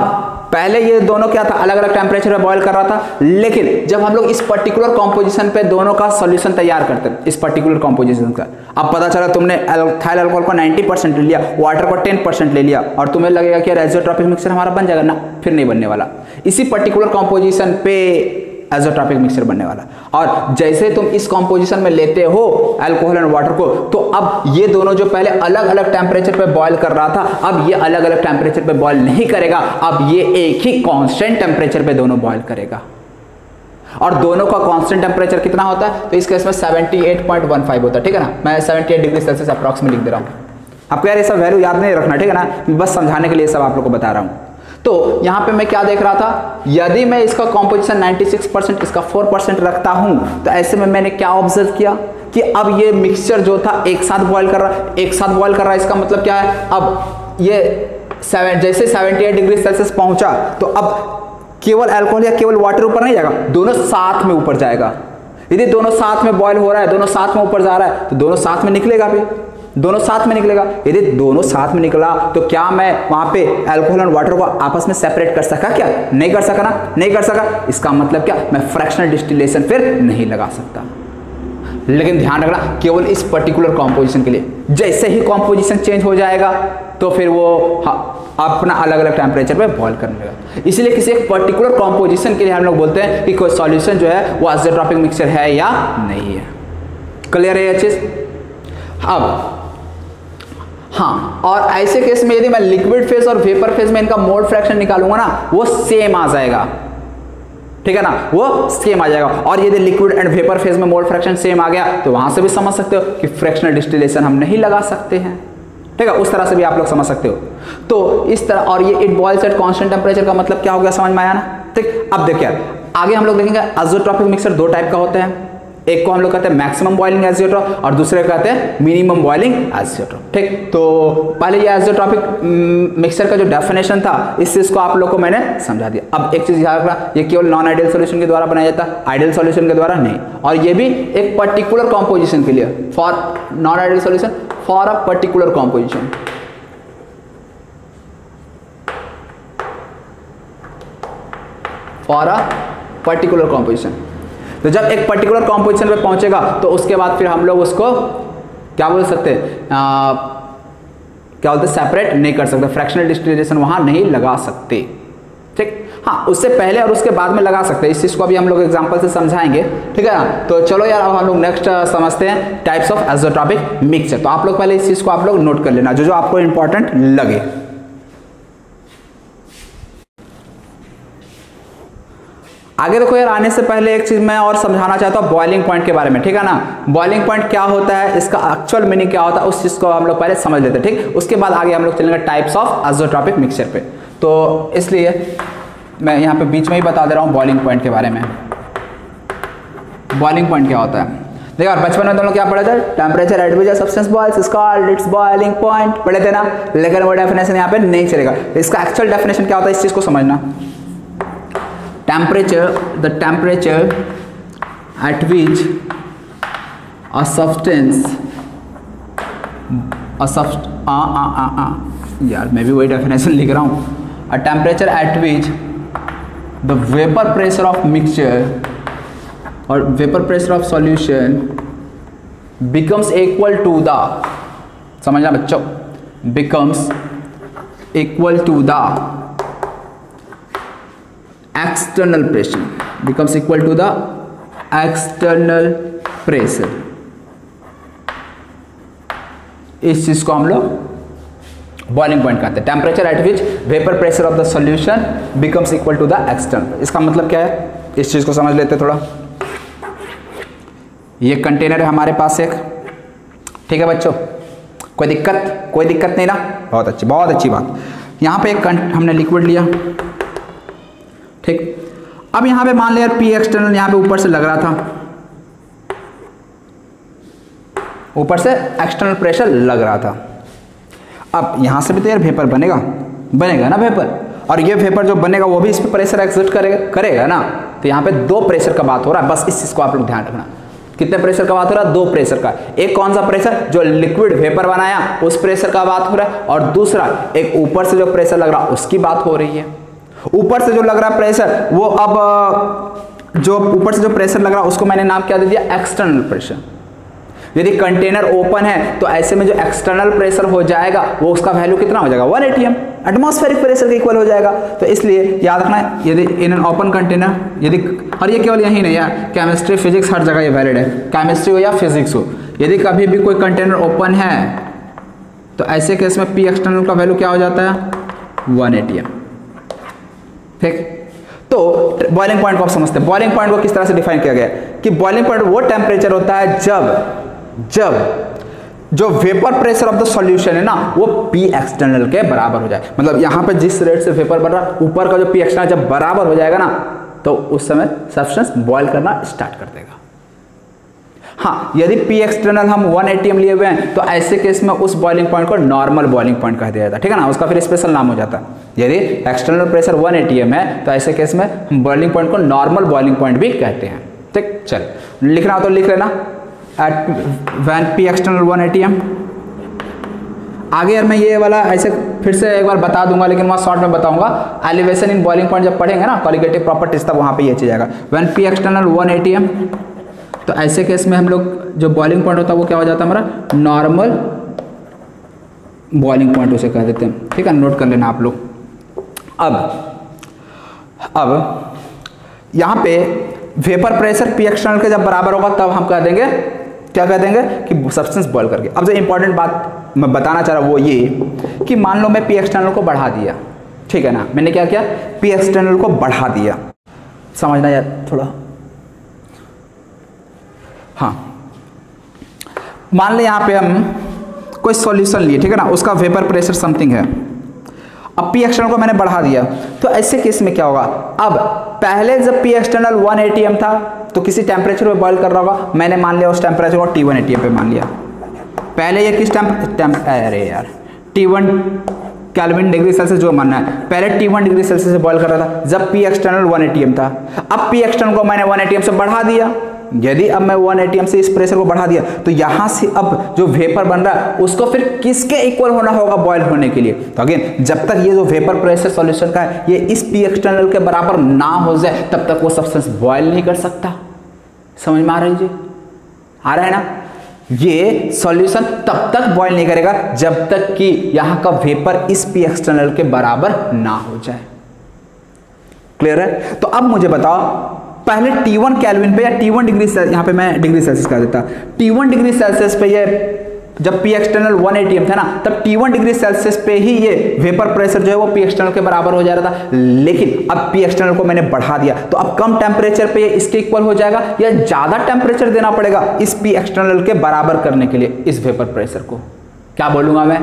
पहले ये दोनों क्या था, अलग अलग टेम्परेचर पे बॉयल कर रहा था। लेकिन जब हम लोग इस पर्टिकुलर कॉम्पोजिशन पे दोनों का सॉल्यूशन तैयार करते हैं, इस पर्टिकुलर कॉम्पोजिशन का, अब पता चला तुमने इथाइल अल्कोहल को 90% ले लिया, वाटर को 10% ले लिया और तुम्हें लगेगा कि आइसोट्रोपिक मिक्सचर हमारा बन जाएगा ना, फिर नहीं बनने वाला। इसी पर्टिकुलर कॉम्पोजिशन पे आइसोट्रोपिक मिक्सचर बनने वाला। और जैसे तुम इस कॉम्पोजिशन में लेते हो अल्कोहल एंड वाटर को, तो अब ये दोनों जो पहले अलग अलग टेम्परेचर पे बॉयल कर रहा था, अब ये अलग अलग टेम्परेचर पे बॉयल नहीं करेगा, अब ये एक ही कांस्टेंट टेम्परेचर पे दोनों बॉयल करेगा। और दोनों का कांस्टेंट टेम्परेचर कितना होता है, तो इस केस में 78.15 होता है, ठीक है ना। मैं 78 डिग्री सेल्सियस अप्रॉक्स में लिख दे रहा हूँ। आपको यार ये सब वैल्यू याद नहीं रखना, ठीक है ना, बस समझाने के लिए सब आप लोग को बता रहा हूँ। तो यहां पे मैं क्या देख रहा था, यदि मैं इसका कॉम्पोजिशन 96%, इसका 4% रखता हूं, तो ऐसे में मैंने क्या ऑब्जर्व किया कि अब ये मिक्सचर जो था एक साथ बॉयल कर रहा है। इसका मतलब क्या है, अब ये जैसे 78 डिग्री सेल्सियस पहुंचा तो अब केवल अल्कोहल या केवल वाटर ऊपर नहीं जाएगा, दोनों साथ में ऊपर जाएगा। यदि दोनों साथ में बॉयल हो रहा है, दोनों साथ में ऊपर जा रहा है, तो दोनों साथ में निकलेगा भी, दोनों साथ में निकलेगा। यदि दोनों साथ में निकला तो क्या मैं वहां पे अल्कोहल और वाटर को आपस में सेपरेट कर सका, क्या नहीं कर सका ना, नहीं कर सका। इसका मतलब क्या, मैं फ्रैक्शनल डिस्टिलेशन फिर नहीं लगा सकता। लेकिन ध्यान रखना केवल इस पर्टिकुलर कॉम्पोजिशन के लिए, जैसे ही कॉम्पोजिशन चेंज हो जाएगा तो फिर वो अपना अलग अलग टेम्परेचर पे बॉयल करने लगा। इसलिए किसी एक पर्टिकुलर कॉम्पोजिशन के लिए हम लोग बोलते हैं कि कोई सॉल्यूशन जो है वो आइसोट्रोपिक मिक्सचर है या नहीं है। क्लियर है ये चीज। अब हाँ, और ऐसे केस में यदि मैं लिक्विड फेज और वेपर फेज में इनका मोल फ्रैक्शन निकालूंगा ना, वो सेम आ जाएगा। ठीक है ना, वो सेम आ जाएगा। और यदि लिक्विड एंड वेपर फेज में मोल फ्रैक्शन सेम आ गया तो वहां से भी समझ सकते हो कि फ्रैक्शनल डिस्टिलेशन हम नहीं लगा सकते हैं, ठीक है, उस तरह से भी आप लोग समझ सकते हो। तो इस तरह, और ये it boils at constant temperature का मतलब क्या हो गया, समझ में आया ना। ठीक, अब देखिए आगे हम लोग देखेंगे आइसोट्रोपिक मिक्सचर दो टाइप का होता है, एक को हम लोग कहते हैं मैक्सिमम बॉइलिंग आइसोट्रोप और दूसरे को कहते हैं मिनिमम बॉइलिंग आइसोट्रोप। ठीक, तो पहले ये आइसोट्रोपिक मिक्सचर का जो डेफिनेशन था इस चीज को आप लोग को मैंने समझा दिया। अब एक चीज याद रखना, ये केवल नॉन आइडियल सॉल्यूशन के द्वारा बनाया जाता है, आइडियल सॉल्यूशन के द्वारा नहीं। और ये भी एक पर्टिकुलर कॉम्पोजिशन के लिए, for non ideal solution for a particular composition. For a particular composition. तो जब एक पर्टिकुलर कॉम्पोजिशन पे पहुंचेगा तो उसके बाद फिर हम लोग उसको क्या बोल सकते हैं, क्या बोलते हैं, सेपरेट नहीं कर सकते, फ्रैक्शनल डिस्टिलेशन वहां नहीं लगा सकते। ठीक, हाँ उससे पहले और उसके बाद में लगा सकते हैं, इस चीज को अभी हम लोग एग्जांपल से समझाएंगे, ठीक है ना। तो चलो यार अब हम लोग नेक्स्ट समझते हैं टाइप्स ऑफ आइसोट्रोपिक मिक्सचर। तो आप लोग पहले इस चीज को आप लोग नोट कर लेना जो जो आपको इंपॉर्टेंट लगे। आगे देखो यार, आने से पहले एक चीज मैं और समझाना चाहता हूँ बॉइलिंग पॉइंट के बारे में, ठीक है ना। बॉइलिंग पॉइंट क्या होता है, इसका एक्चुअल मीनिंग क्या होता है, उस चीज को हम लोग पहले समझ लेते हैं। ठीक, उसके बाद आगे हम लोग चलेंगे टाइप्स ऑफ आइसोट्रोपिक मिक्सचर पे। तो इसलिए मैं यहाँ पे बीच में ही बता दे रहा हूँ बॉइलिंग पॉइंट के बारे में। बॉइलिंग पॉइंट क्या होता है, देखो यार बचपन में तुम लोग क्या पढ़े थे, temperature at which substance boils is called its boiling point पढ़े थे ना। लेकिन वो डेफिनेशन यहाँ पे नहीं चलेगा, इसका एक्चुअल डेफिनेशन क्या होता है इस चीज को समझना। temperature, the temperature at which a substance यार मैं भी वही डेफिनेशन लिख रहा हूँ। a temperature at which the vapor pressure of mixture or vapor pressure of solution becomes equal to the, समझना बच्चों, becomes equal to the external pressure, becomes equal to the external pressure। इस चीज को हम लोग बॉइलिंग पॉइंट कहते हैं। Temperature at which vapour pressure of the solution becomes equal to the external. इसका मतलब क्या है, इस चीज को समझ लेते थोड़ा। ये कंटेनर है हमारे पास एक, ठीक है बच्चों, कोई दिक्कत नहीं ना, बहुत अच्छी बात। यहां पे एक हमने लिक्विड लिया, ठीक। अब यहां पे मान लिया पी एक्सटर्नल यहां पे ऊपर से लग रहा था, ऊपर से एक्सटर्नल प्रेशर लग रहा था। अब यहां से भी तो यार वेपर बनेगा ना वेपर, और ये वेपर जो बनेगा वो भी इस पे प्रेशर एक्सर्ट करेगा ना। तो यहां पे दो प्रेशर का बात हो रहा है, बस इस चीज को आप लोग ध्यान रखना। कितने प्रेशर का बात हो रहा है, दो प्रेशर का। एक कौन सा प्रेशर, जो लिक्विड वेपर बनाया उस प्रेशर का बात हो रहा है, और दूसरा एक ऊपर से जो प्रेशर लग रहा उसकी बात हो रही है। ऊपर से जो लग रहा है प्रेशर, वो अब जो ऊपर से जो प्रेशर लग रहा है उसको मैंने नाम क्या दे दिया, एक्सटर्नल प्रेशर। यदि कंटेनर ओपन है तो ऐसे में जो एक्सटर्नल प्रेशर हो जाएगा वो उसका वैल्यू कितना हो जाएगा, 1 atm, एटमॉस्फेरिक प्रेशर के इक्वल हो जाएगा। तो इसलिए याद रखना है, यदि इन एन ओपन कंटेनर, यदि, और ये केवल यही नहीं यार, केमिस्ट्री फिजिक्स हर जगह ये वैलिड है, केमिस्ट्री हो या फिजिक्स हो, यदि कभी भी कोई कंटेनर ओपन है तो ऐसे केस में पी एक्सटर्नल का वैल्यू क्या हो जाता है, 1 atm। ठीक, तो बॉइलिंग पॉइंट को आप समझते हैं। बॉइलिंग पॉइंट को किस तरह से डिफाइन किया गया है कि बॉइलिंग पॉइंट वो टेम्परेचर होता है जब जो vapour pressure of the solution है ना वो पी एक्सटर्नल के बराबर हो जाए। मतलब यहां पे जिस रेट से वेपर बन रहा ऊपर का जो पी एक्सटर्नल जब बराबर हो जाएगा ना तो उस समय सब्सटेंस बॉयल करना स्टार्ट कर देगा। हाँ, यदि पी एक्सटर्नल हम 1 atm लिए हुए हैं तो ऐसे केस में उस बॉइलिंग पॉइंट को नॉर्मल बॉइलिंग पॉइंट कह दिया जाता है, ठीक है ना, उसका फिर स्पेशल नाम हो जाता है। यदि एक्सटर्नल प्रेशर 1 atm है तो ऐसे केस में हम बॉइलिंग पॉइंट को नॉर्मल बॉइलिंग पॉइंट भी कहते हैं। ठीक, चल लिखना हो तो लिख लेना, at when P external 1 atm। आगे यार मैं ये वाला ऐसे फिर से एक बार बता दूंगा, लेकिन वहाँ शॉर्ट में बताऊंगा। एलिवेशन इन बॉइलिंग पॉइंट जब पढ़ेंगे ना, कॉलिगेटिव प्रॉपर्टीज, तब वहाँ पे ये चीज आएगा, व्हेन पी एक्सटर्नल 1 atm। तो ऐसे केस में हम लोग जो बॉइलिंग पॉइंट होता है वो क्या हो जाता है हमारा, नॉर्मल बॉइलिंग पॉइंट उसे कह देते हैं। ठीक है, नोट कर लेना आप लोग। अब यहाँ पे वेपर प्रेशर पी एक्सटर्नल के जब बराबर होगा तब हम कह देंगे, क्या कह देंगे कि सब्सटेंस बॉयल करके। अब जो इंपॉर्टेंट बात मैं बताना चाह रहा हूँ वो ये कि मान लो मैं पी एक्सटर्नल को बढ़ा दिया, ठीक है ना, मैंने क्या किया, पी एक्सटर्नल को बढ़ा दिया। समझना यार थोड़ा। हाँ, मान ले यहाँ पे हम कोई सॉल्यूशन लिए, ठीक है ना, उसका वेपर प्रेशर समथिंग है। अब पी एक्सटर्नल को मैंने बढ़ा दिया, तो ऐसे केस में क्या होगा, अब पहले जब पी एक्सटर्नल 1 atm था तो किसी टेम्परेचर पे बॉयल कर रहा होगा, मैंने मान लिया उस टेम्परेचर को T1 atm पे मान लिया। पहले ये किस अरे यार T1 केल्विन डिग्री सेल्सियस जो मानना है, पहले T1 डिग्री सेल्सियस से बॉयल कर रहा था जब पी एक्सटर्नल 1 atm था। अब पी एक्सटर्नल को मैंने 1 atm से बढ़ा दिया। यदि अब मैं 1 atm से इस प्रेशर को बढ़ा दिया तो यहां से अब जो वेपर बन रहा है उसको फिर किसके इक्वल होना होगा बॉयल होने के लिए। तो अगेन जब तक ये जो वेपर प्रेशर सॉल्यूशन का है ये इस पी एक्सटर्नल के बराबर ना हो जाए तब तक वो सब्सटेंस बॉयल नहीं कर सकता। समझ में आ रही जी, आ रहा है ना। ये सॉल्यूशन तब तक बॉयल नहीं करेगा जब तक कि यहां का वेपर इस पी एक्सटर्नल के बराबर ना हो जाए। क्लियर है। तो अब मुझे बताओ पहले T1 केल्विन पे या T1 डिग्री सेल्सियस, यहाँ पे मैं डिग्री सेल्सियस कर देता, T1 डिग्री सेल्सियस पे ये जब पी एक्सटर्नल 1 atm था ना तब T1 डिग्री सेल्सियस पे ही ये वेपर प्रेशर जो है वो पी एक्सटर्नल के बराबर हो जा रहा था। लेकिन अब पी एक्सटर्नल को मैंने बढ़ा दिया तो अब कम टेम्परेचर पे ये इसके इक्वल हो जाएगा या ज्यादा टेम्परेचर देना पड़ेगा इस पी एक्सटर्नल के बराबर करने के लिए इस वेपर प्रेशर को। क्या बोलूंगा मैं,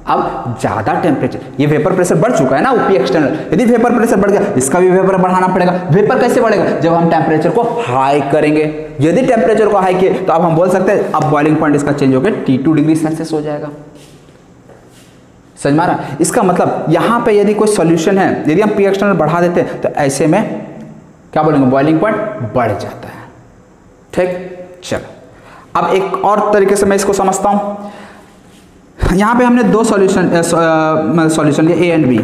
अब ज्यादा टेम्परेचर, ये वेपर प्रेशर बढ़ चुका है ना वो पी एक्सटर्नल, यदि वेपर प्रेशर बढ़ गया इसका भी वेपर बढ़ाना पड़ेगा। वेपर कैसे बढ़ेगा, जब हम टेम्परेचर को हाई करेंगे। यदि टेम्परेचर को हाई किए तो अब हम बोल सकते हैं अब बॉइलिंग पॉइंट इसका चेंज होकर T2 डिग्री सेल्सियस हो जाएगा। समझ में आ रहा। इसका मतलब यहां पे यदि कोई सॉल्यूशन है, यदि हम पी एक्सटर्नल बढ़ा देते हैं तो ऐसे में क्या बोलेंगे बॉइलिंग पॉइंट बढ़ जाता है। ठीक, चलो अब एक और तरीके से मैं इसको समझता हूं। यहां पे हमने दो सॉल्यूशन लिए ए एंड बी,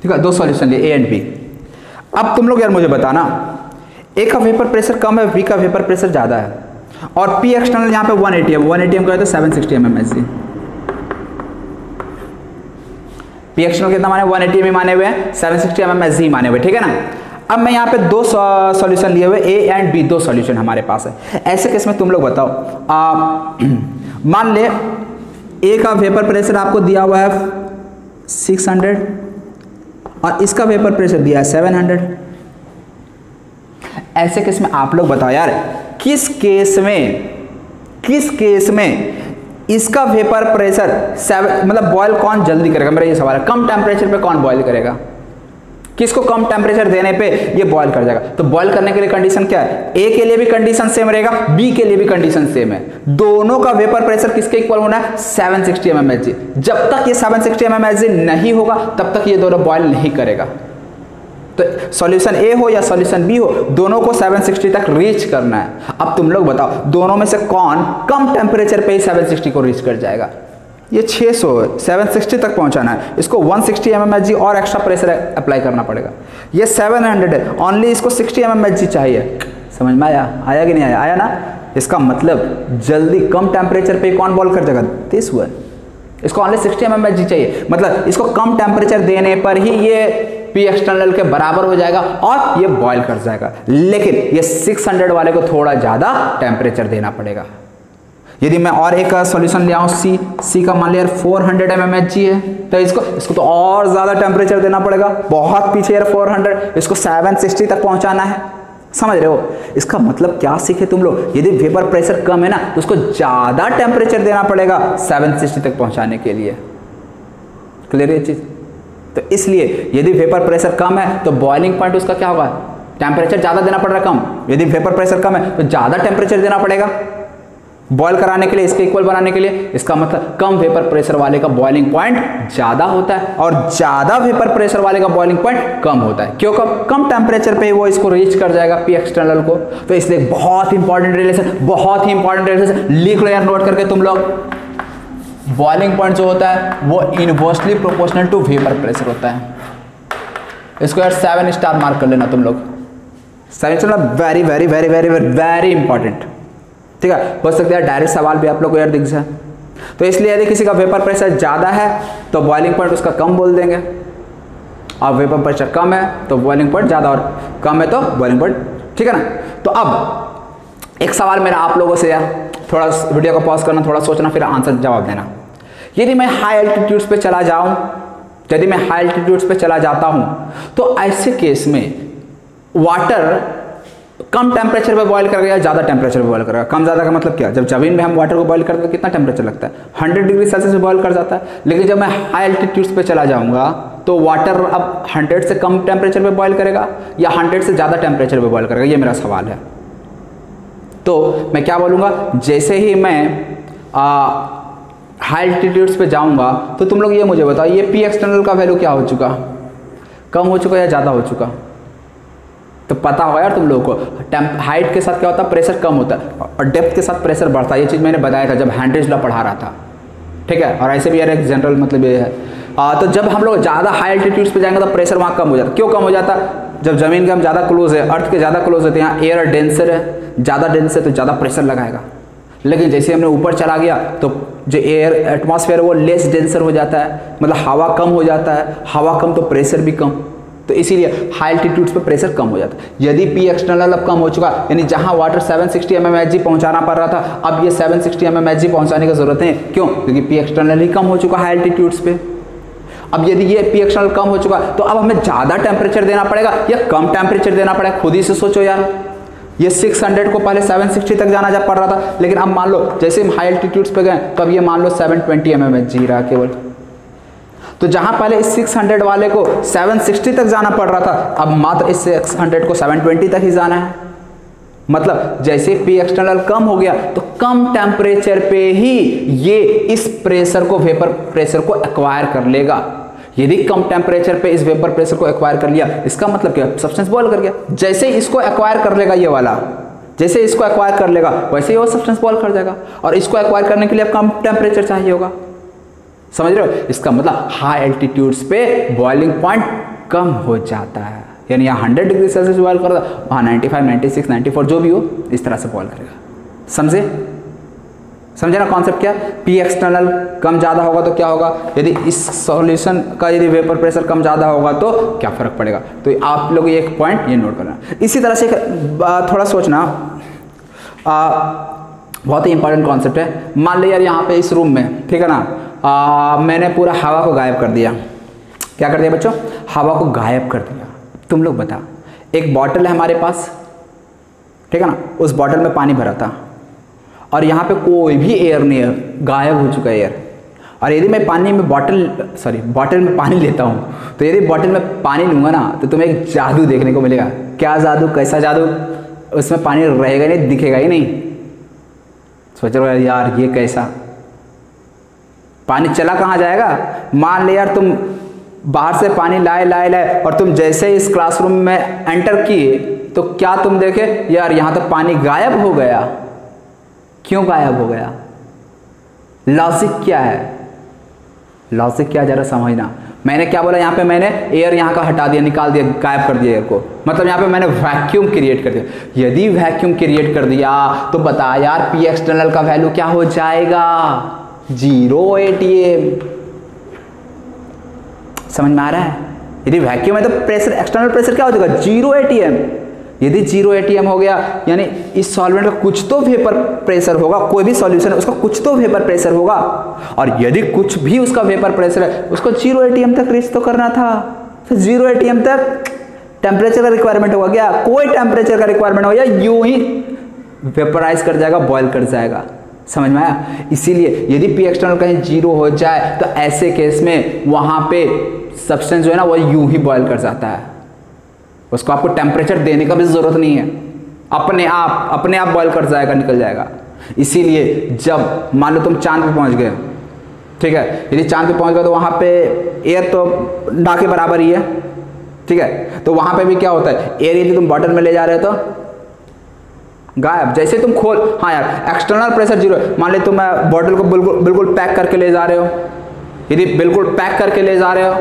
ठीक है, दो सॉल्यूशन लिए ए एंड बी। अब तुम लोग यार मुझे बताना ए का वेपर प्रेशर कम है, बी का वेपर प्रेशर ज्यादा है और पी एक्सटर्नल यहां पे 1 atm का है तो 760 mmHg। पी एक्सटर्नल कितना माने 1 atm माने हुए हैं, 760 mmHg माने हुए, ठीक है ना। अब मैं यहाँ पे दो सॉल्यूशन लिए हुए ए एंड बी, दो सॉल्यूशन हमारे पास है। ऐसे केस में तुम लोग बताओ मान ले ए का वेपर प्रेशर आपको दिया हुआ है 600 और इसका वेपर प्रेशर दिया है 700। ऐसे केस में आप लोग बताओ यार किस केस में इसका वेपर प्रेशर मतलब बॉयल कौन जल्दी करेगा, मेरा ये सवाल है। कम टेम्परेचर पे कौन बॉयल करेगा, किसको कम टेम्परेचर देने पे ये बॉयल कर जाएगा। तो बॉयल करने के लिए कंडीशन क्या है, ए के लिए भी कंडीशन सेम रहेगा, बी के लिए भी कंडीशन सेम है। दोनों का वेपर प्रेशर किसके इक्वल होना है 760 mmHg। जब तक ये 760 mmHg नहीं होगा तब तक ये दोनों बॉयल नहीं करेगा। तो सॉल्यूशन ए हो या सॉल्यूशन बी हो दोनों को 760 तक रीच करना है। अब तुम लोग बताओ दोनों में से कौन कम टेम्परेचर पे ही 760 को रीच कर जाएगा। ये 600 है, 760 तक पहुंचाना है, इसको 160 mmHg और एक्स्ट्रा प्रेशर अप्लाई करना पड़ेगा। ये 700 है, ओनली इसको 60 mmHg चाहिए। समझ में आया कि नहीं आया, आया ना। इसका मतलब जल्दी कम टेम्परेचर पे कौन बॉयल कर जाएगा, दिस वन। इसको ओनली 60 mmHg चाहिए, मतलब इसको कम टेम्परेचर देने पर ही ये पी एक्सटर्नल के बराबर हो जाएगा और ये बॉयल कर जाएगा। लेकिन ये 600 वाले को थोड़ा ज्यादा टेम्परेचर देना पड़ेगा। यदि मैं और एक सॉल्यूशन ले आऊं सी का मान लिया 400 mmHg है तो इसको तो और ज्यादा टेम्परेचर देना पड़ेगा, बहुत पीछे यार 400, इसको 760 तक पहुंचाना है। समझ रहे हो। इसका मतलब क्या सीखे तुम लोग, यदि वेपर प्रेशर कम है ना तो उसको ज्यादा टेम्परेचर देना पड़ेगा 760 तक पहुंचाने के लिए। क्लियर है ये चीज। तो इसलिए यदि वेपर प्रेशर कम है तो बॉइलिंग पॉइंट उसका क्या होगा, टेम्परेचर ज्यादा देना पड़ रहा है कम। यदि वेपर प्रेशर कम है तो ज्यादा टेम्परेचर देना पड़ेगा बॉयल कराने के लिए, इसके इक्वल बनाने के लिए। इसका मतलब कम वेपर प्रेशर वाले का बॉइलिंग पॉइंट ज्यादा होता है और ज्यादा वेपर प्रेशर वाले का बॉइलिंग पॉइंट कम होता है। क्यों कम टेम्परेचर पे वो इसको रीच कर जाएगा पी एक्सटर्नल को। तो इसलिए बहुत इंपॉर्टेंट रिलेशन, बहुत ही इंपॉर्टेंट रिलेशन लिख लो यार नोट करके तुम लोग। बॉइलिंग पॉइंट जो होता है वो inversely proportional to vapour pressure होता है। इसको यार 7 स्टार मार्क कर लेना तुम लोग। 7 star very very very very very important, ठीक है। हो सकता है डायरेक्ट सवाल भी आप लोग को यार दिख जाए। तो इसलिए यदि किसी का वेपर प्रेशर ज्यादा है तो बॉइलिंग पॉइंट उसका कम बोल देंगे, और वेपर प्रेशर कम है तो बॉइलिंग पॉइंट ज्यादा, और कम है तो बॉइलिंग पॉइंट, ठीक है ना। तो अब एक सवाल मेरा आप लोगों से यार, थोड़ा वीडियो को पॉज करना, थोड़ा सोचना, फिर आंसर जवाब देना। यदि मैं हाई एल्टीट्यूड्स पे चला जाता हूं तो ऐसे केस में वाटर कम टेम्परेचर पे बॉयल करेगा या ज़्यादा टेम्परेचर पे बॉयल करेगा? कम ज़्यादा का मतलब क्या? जब ज़मीन में हम वाटर को बॉयल करते हैं तो कितना टेम्परेचर लगता है? 100 डिग्री सेल्सियस पे बॉयल कर जाता है। लेकिन जब मैं हाई एल्टीट्यूड्स पे चला जाऊंगा तो वाटर अब 100 से कम टेम्परेचर पे बॉयल करेगा या 100 से ज़्यादा टेम्परेचर पे बॉयल करेगा? ये मेरा सवाल है। तो मैं क्या बोलूँगा, जैसे ही मैं हाई एल्टीट्यूड्स पे जाऊँगा तो तुम लोग ये मुझे बताओ, ये पी एक्सटर्नल का वैल्यू क्या हो चुका? कम हो चुका या ज़्यादा हो चुका? तो पता होगा यार तुम लोगों को, हाइट के साथ क्या होता है, प्रेशर कम होता है और डेप्थ के साथ प्रेशर बढ़ता है। ये चीज़ मैंने बताया था जब हेनरीज लॉ पढ़ा रहा था, ठीक है। और ऐसे भी यार एक जनरल मतलब ये है। तो जब हम लोग ज़्यादा हाई एल्टीट्यूड्स पे जाएंगे तो प्रेशर वहाँ कम हो जाता है। क्यों कम हो जाता है? जब ज़मीन के हम ज़्यादा क्लोज है, अर्थ के ज़्यादा क्लोज होते हैं, यहाँ एयर डेंसर है, ज़्यादा डेंस है तो ज़्यादा प्रेशर लगाएगा। लेकिन जैसे हमने ऊपर चला गया तो जो एयर एटमॉस्फेयर है वो लेस डेंसर हो जाता है, मतलब हवा कम हो जाता है। हवा कम तो प्रेशर भी कम, तो इसीलिए हाई एल्टीट्यूड्स पे प्रेशर कम हो जाता है। यदि पी एक्सटर्नल अब कम हो चुका, यानी जहां वाटर 760 mmHg पहुंचाना पड़ रहा था, अब ये 760 mmHg पहुंचाने की जरूरत है। क्यों? क्योंकि पी एक्सटर्नल ही कम हो चुका हाई एल्टीट्यूड्स पे। अब यदि ये पी एक्सटर्नल कम हो चुका तो अब हमें ज़्यादा टेम्परेचर देना पड़ेगा या कम टेम्परेचर देना पड़ेगा? खुद ही से सोचो यार। ये 600 को पहले 760 तक जाना जब पड़ रहा था, लेकिन अब मान लो जैसे हम हाई एल्टीट्यूड्स पे गए तो अब ये मान लो 720 mmHg रहा केवल। तो जहां पहले इस 600 वाले को 760 तक जाना पड़ रहा था, अब मात्र इस 600 को 720 तक ही जाना है। मतलब जैसे पी एक्सटर्नल कम हो गया तो कम टेम्परेचर पे ही ये इस प्रेशर को, वेपर प्रेशर को एक्वायर कर लेगा। यदि कम टेम्परेचर पे इस वेपर प्रेशर को एक्वायर कर लिया, इसका मतलब क्या? सब्सटेंस बॉयल कर गया। जैसे इसको एक्वायर कर लेगा ये वाला, जैसे इसको एक्वायर कर लेगा वैसे ही वो सब्सटेंस बॉयल कर जाएगा। और इसको एक्वायर करने के लिए अब कम टेम्परेचर चाहिए होगा। समझ रहे हो? इसका मतलब हाई एल्टीट्यूड्स पे बॉइलिंग पॉइंट कम हो जाता है। यानी यहाँ 100 डिग्री सेल्सियस बॉयल कर रहा, वहाँ 95, 96, 94 जो भी हो इस तरह से बॉयल करेगा। समझे? समझे ना कॉन्सेप्ट क्या? पी एक्सटर्नल कम ज़्यादा होगा तो क्या होगा? यदि इस सॉल्यूशन का यदि वेपर प्रेशर कम ज़्यादा होगा तो क्या फ़र्क पड़ेगा? तो आप लोग एक पॉइंट ये नोट करना। इसी तरह से थोड़ा सोचना, बहुत ही इंपॉर्टेंट कॉन्सेप्ट है। मान लो यार यहाँ पे इस रूम में, ठीक है ना, मैंने पूरा हवा को गायब कर दिया। क्या कर दिया बच्चों? हवा को गायब कर दिया। तुम लोग बता, एक बॉटल है हमारे पास, ठीक है ना, उस बॉटल में पानी भरा था और यहाँ पे कोई भी एयर नहीं है, गायब हो चुका है एयर। और यदि मैं बॉटल में पानी लेता हूँ, तो यदि बॉटल में पानी लूँगा ना तो तुम्हें एक जादू देखने को मिलेगा। क्या जादू? कैसा जादू? उसमें पानी रहेगा नहीं, दिखेगा ही नहीं। सोच रहे हो यार ये कैसा? पानी चला कहाँ जाएगा? मान ले यार तुम बाहर से पानी लाए और तुम जैसे इस क्लासरूम में एंटर किए तो क्या तुम देखे यार यहाँ तो पानी गायब हो गया। क्यों गायब हो गया? लॉजिक क्या है? लॉजिक क्या, जरा समझना। मैंने क्या बोला यहाँ पे? मैंने एयर यहाँ का हटा दिया, निकाल दिया, गायब कर दिया एयर को। मतलब यहाँ पे मैंने वैक्यूम क्रिएट कर दिया। यदि वैक्यूम क्रिएट कर दिया तो बता यार पी एक्सटर्नल का वैल्यू क्या हो जाएगा? 0 ATM। समझ में आ रहा है? यदि वैक्यूम है तो प्रेशर, एक्सटर्नल प्रेशर क्या हो जाएगा? 0 ATM। यदि 0 ATM हो गया यानी इस सॉल्वेंट का कुछ तो वेपर प्रेशर होगा। कोई भी सॉल्यूशन है उसका कुछ तो वेपर प्रेशर होगा, और यदि कुछ भी उसका वेपर प्रेशर है उसको 0 ATM तक रीच तो करना था। तो 0 ATM तक टेम्परेचर का रिक्वायरमेंट होगा क्या? कोई टेम्परेचर का रिक्वायरमेंट हो, या यूं ही वेपराइज कर जाएगा, बॉयल कर जाएगा। समझ में आया? इसीलिए यदि पी एक्सटर्नल कहीं 0 हो जाए तो ऐसे केस में वहां पे सब्सटेंस जो है ना वो यूं ही बॉयल कर जाता है। उसको आपको टेम्परेचर देने का भी जरूरत नहीं है, अपने आप बॉयल कर जाएगा, निकल जाएगा। इसीलिए जब मान लो तुम चांद पे पहुंच गए, ठीक है, यदि चांद पे पहुंच गए तो वहां पे एयर तो ना के बराबर ही है, ठीक है। तो वहां पे भी क्या होता है, एयर यदि तुम बॉटल में ले जा रहे हो तो गायब। जैसे तुम खोल, हाँ यार एक्सटर्नल प्रेशर 0, मान ले तुम बॉटल को बिल्कुल पैक करके ले जा रहे हो। यदि बिल्कुल पैक करके ले जा रहे हो,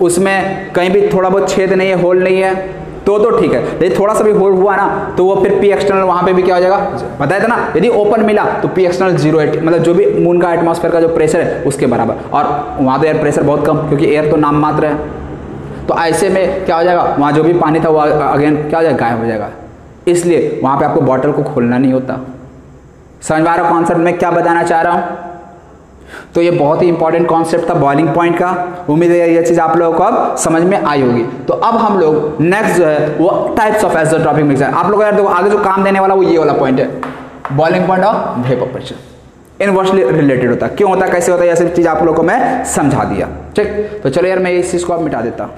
उसमें कहीं भी थोड़ा बहुत छेद नहीं है, होल नहीं है, तो ठीक है। यदि थोड़ा सा भी होल हुआ ना तो वो फिर पी एक्सटर्नल वहां पे भी क्या हो जाएगा, बताया था ना। यदि ओपन मिला तो पी एक्सटर्नल 0 ATM, मतलब जो भी मून का एटमॉस्फेयर का जो प्रेशर है उसके बराबर, और वहां तो एयर प्रेशर बहुत कम, क्योंकि एयर तो नाम मात्र है। तो ऐसे में क्या हो जाएगा, वहां जो भी पानी था वो अगेन क्या हो जाएगा, गायब हो जाएगा। इसलिए वहां पे आपको बॉटल को खोलना नहीं होता। समझ में आ रहा कॉन्सेप्ट में क्या बताना चाह रहा हूं? तो ये बहुत ही इंपॉर्टेंट कॉन्सेप्ट था बॉइलिंग पॉइंट का। उम्मीद है ये चीज़ आप लोगों को अब समझ में आई होगी। तो अब हम लोग नेक्स्ट जो है वो टाइप्स ऑफ आइसोट्रॉपिक मिक्सचर, आप लोग यार देखो आगे जो काम देने वाला वो ये वाला पॉइंट है, बॉइलिंग पॉइंट और वेपर प्रेशर इनवर्सली रिलेटेड होता है। क्यों होता है, कैसे होता है, ये सब चीज़ आप लोगों को मैं समझा दिया। ठीक, तो चलो यार मैं इस चीज़ को अब मिटा देता हूँ।